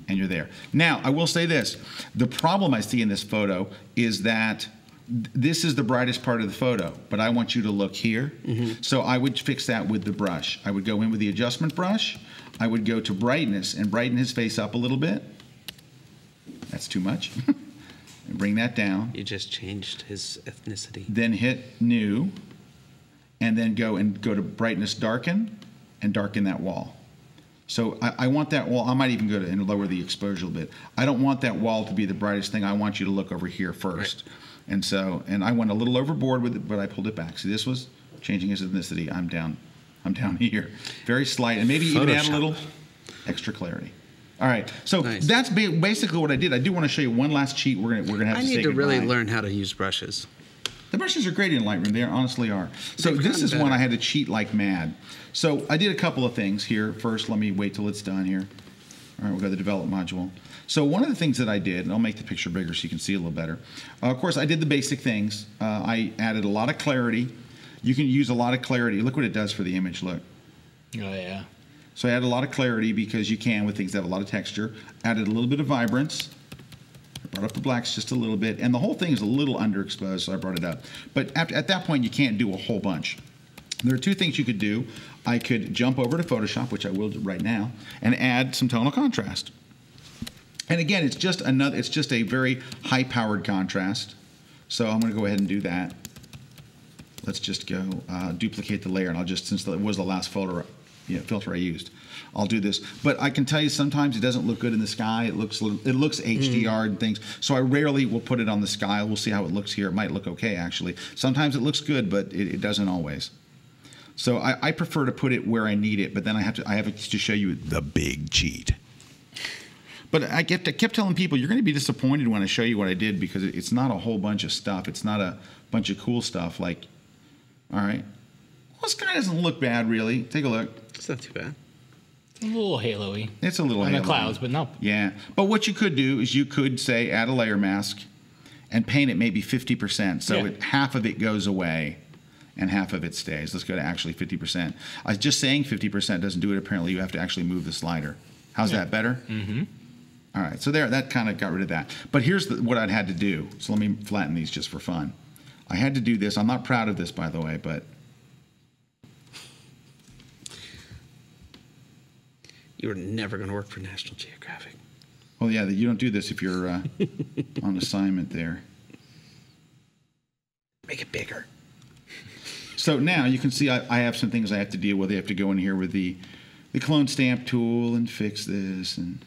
S2: and you're there. Now, I will say this. The problem I see in this photo is that this is the brightest part of the photo, but I want you to look here. Mm-hmm. So I would fix that with the brush. I would go in with the adjustment brush. I would go to brightness and brighten his face up a little bit. That's too much. And bring that down.
S5: You just changed his ethnicity.
S2: Then hit new, and then go to brightness darken, and darken that wall. So I want that wall. I might even go to and lower the exposure a little bit. I don't want that wall to be the brightest thing. I want you to look over here first. Right. And I went a little overboard with it, but I pulled it back. See, this was changing his ethnicity. I'm down here. Very slight, and maybe even add a little extra clarity. All right, so that's basically what I did. I do want to show you one last cheat. We're gonna have to say goodbye.
S5: I need to really learn how to use brushes.
S2: The brushes are great in Lightroom. They honestly are. So this is one I had to cheat like mad. So I did a couple of things here. First, let me wait till it's done here. All right, we'll go to the develop module. So one of the things that I did, and I'll make the picture bigger so you can see a little better. Of course, I did the basic things. I added a lot of clarity. You can use a lot of clarity. Look what it does for the image. Look.
S3: Oh, yeah.
S2: So I added a lot of clarity because you can with things that have a lot of texture. Added a little bit of vibrance. I brought up the blacks just a little bit. And the whole thing is a little underexposed, so I brought it up. But at that point, you can't do a whole bunch. There are two things you could do. I could jump over to Photoshop, which I will do right now, and add some tonal contrast. And again, it's just a very high-powered contrast. So I'm going to go ahead and do that. Let's just go duplicate the layer, and I'll just, since it was the last filter I used, I'll do this. But I can tell you sometimes it doesn't look good in the sky. It looks HDR and things. So I rarely will put it on the sky. We'll see how it looks here. It might look okay actually. Sometimes it looks good, but it doesn't always. So I prefer to put it where I need it, but then I have to show you the big cheat. But I kept telling people, you're going to be disappointed when I show you what I did because it's not a whole bunch of stuff. It's not a bunch of cool stuff. Like, all right, well, this guy doesn't look bad, really. Take a look.
S5: It's not too bad.
S3: It's a little halo-y.
S2: It's a little
S3: halo-y.
S2: On
S3: the clouds, but no.
S2: Yeah. But what you could do is you could, say, add a layer mask and paint it maybe 50%. So half of it goes away and half of it stays. Let's go to actually 50%. I was just saying 50% doesn't do it. Apparently, you have to actually move the slider. How's that better?
S3: Mm-hmm.
S2: All right, so there, that kind of got rid of that. But here's what I'd had to do. So let me flatten these just for fun. I had to do this. I'm not proud of this, by the way, but.
S5: You were never going to work for National Geographic.
S2: Oh, yeah, you don't do this if you're on assignment there.
S5: Make it bigger.
S2: So now you can see I have some things I have to deal with. I have to go in here with the clone stamp tool and fix this. And,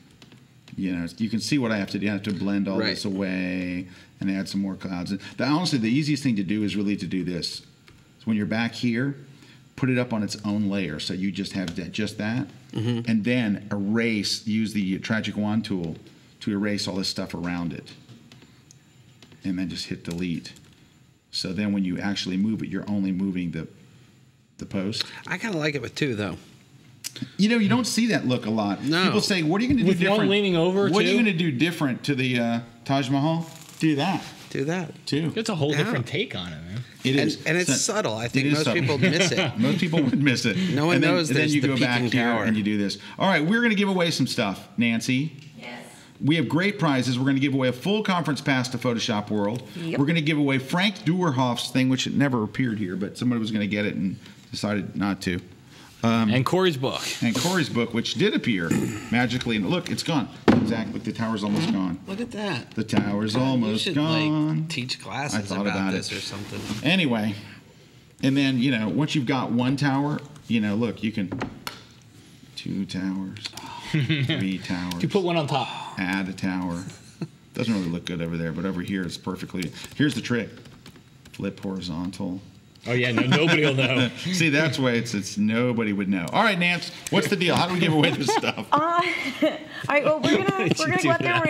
S2: you can see what I have to do. I have to blend all this away and add some more clouds. And honestly, the easiest thing to do is really to do this. So when you're back here, put it up on its own layer. So you just have that. Mm-hmm. And then use the Tragic Wand tool to erase all this stuff around it. And then just hit delete. So then when you actually move it, you're only moving the post.
S5: I kind of like it with two, though.
S2: You don't see that look a lot.
S5: No.
S2: People say, what are you going to do
S3: with
S2: different?
S3: One leaning over,
S2: what are you going to do different to the Taj Mahal? Do that.
S5: Do that.
S2: Too.
S3: It's a whole different take on it, man.
S2: It is.
S5: And it's subtle. I think most people miss it.
S2: Most people would miss it.
S5: No one knows
S2: and then
S5: there's
S2: you
S5: the
S2: go back
S5: peaking
S2: here
S5: tower.
S2: and you do this. All right, we're going to give away some stuff, Nancy.
S4: Yes.
S2: We have great prizes. We're going to give away a full conference pass to Photoshop World.
S4: Yep.
S2: We're going to give away Frank Duerhoff's thing, which never appeared here, but somebody was going to get it and decided not to.
S3: And Corey's book.
S2: And Corey's book, which did appear magically. And look, it's gone. Exactly. The tower's almost gone.
S5: Look at that.
S2: The tower's almost gone.
S5: Like, teach classes about this or something.
S2: Anyway, and then, once you've got one tower, look, you can 2 towers, 3 towers.
S3: You put one on top.
S2: Add a tower. Doesn't really look good over there, but over here it's perfectly. Here's the trick. Flip horizontal.
S3: Oh, yeah, nobody will know.
S2: See, that's why it's nobody would know. All right, Nance, what's the deal? How do we give away this stuff?
S4: All right, well, we're gonna go out there.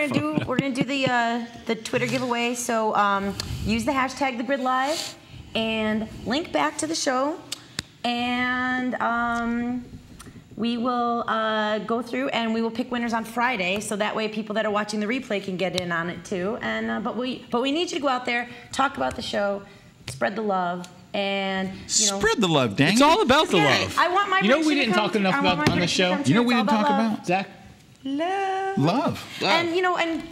S4: We're gonna do the Twitter giveaway. So use the hashtag #TheGridLive and link back to the show, and we will go through and we will pick winners on Friday. So that way, people that are watching the replay can get in on it too. And but we need you to go out there, talk about the show, spread the love. And
S2: spread the love, dang
S3: it's all about the love.
S4: I want my
S3: we didn't talk enough about on the show.
S2: You know what we didn't talk about,
S3: Zach?
S2: Love.
S4: And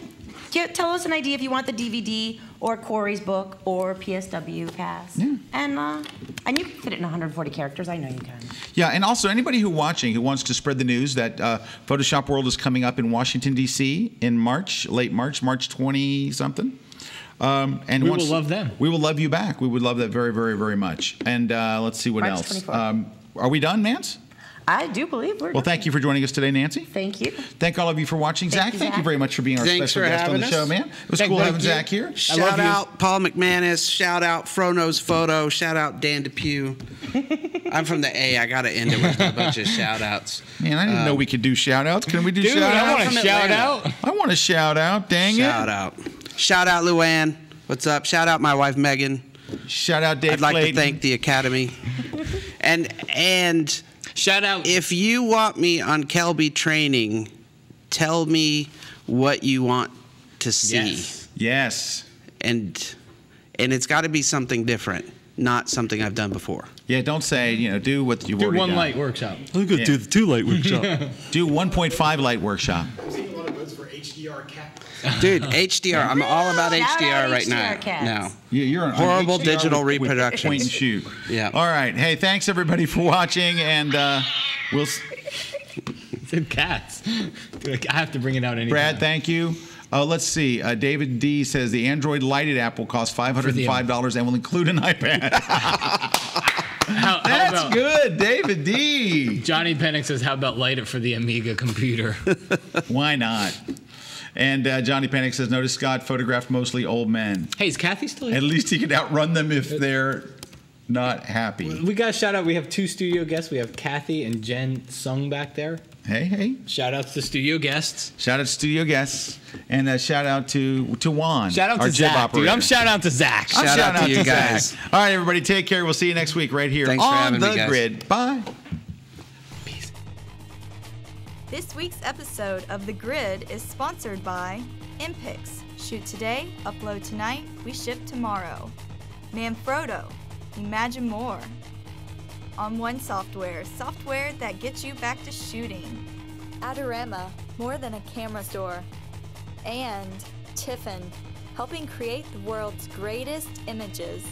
S4: tell us an idea if you want the DVD or Corey's book or PSW pass.
S2: Yeah.
S4: And you can fit it in 140 characters. I know you can.
S2: Yeah, and also anybody who wants to spread the news that Photoshop World is coming up in Washington D.C. in late March 20-something. And
S3: we will love them.
S2: We will love you back. We would love that very, very, very much. And let's see what
S4: March
S2: else.
S4: 24th.
S2: Are we done, Nance?
S4: I do believe we're done.
S2: Well, thank you for joining us today, Nancy.
S4: Thank you.
S2: Thank all of you for watching. Zach, thank you very much for being our special guest on the show, man. It was cool having Zach here.
S5: Shout out Paul McManus. Shout out Frono's Photo. Shout out Dan Depew. I'm from the A. I got to end it with a bunch of shout outs.
S2: Man, I didn't know we could do shout outs. Can we do shout outs?
S3: I want to shout out.
S2: I want to shout out. Dang it.
S5: Shout out. Shout out Luann. What's up? Shout out my wife Megan.
S2: Shout out Dave
S5: I'd like
S2: Clayton.
S5: to thank the Academy. and
S3: shout out.
S5: If you want me on Kelby training, tell me what you want to see.
S2: Yes.
S5: And it's got to be something different, not something I've done before.
S2: Yeah, don't say, do what you've already done.
S3: Do 1 light workshop.
S2: I'm going to do the 2 light workshop. Do 1.5 light workshop.
S6: I'm seeing a lot of votes for HDRcats.
S5: Dude, HDR. I'm all about HDR right now.
S4: HDRcats.
S2: You're on
S5: Horrible
S2: HDR
S5: Digital
S2: with
S5: Reproduction.
S2: Point and shoot.
S5: Yeah.
S2: All right. Hey, thanks everybody for watching, and we'll.
S3: Said cats. Dude, I have to bring it out anytime.
S2: Brad, thank you. Let's see. David D says the Android Lighted app will cost $505 and will include an iPad. That's good, David D.
S3: Johnny Pennick says, how about light it for the Amiga computer?
S2: Why not? And Johnny Panic says, notice Scott photographed mostly old men.
S3: Hey, is Kathy still here?
S2: At least he can outrun them if they're not happy.
S3: We got a shout out. We have 2 studio guests. We have Kathy and Jen Sung back there.
S2: Hey.
S3: Shout out to studio guests.
S2: Shout out to studio guests. And shout out to Juan.
S3: Shout out
S2: our
S3: to Zach,
S2: operator.
S3: dude. I'm shout out to Zach.
S5: Shout out to you guys.
S2: Zach. All right, everybody, take care. We'll see you next week right here
S5: Thanks for
S2: on
S5: having me,
S2: The
S5: guys.
S2: Grid. Bye.
S3: Peace.
S1: This week's episode of The Grid is sponsored by Impix. Shoot today, upload tonight, we ship tomorrow. Manfrotto. Imagine more. On One Software that gets you back to shooting.
S13: Adorama, more than a camera store. And Tiffin, helping create the world's greatest images.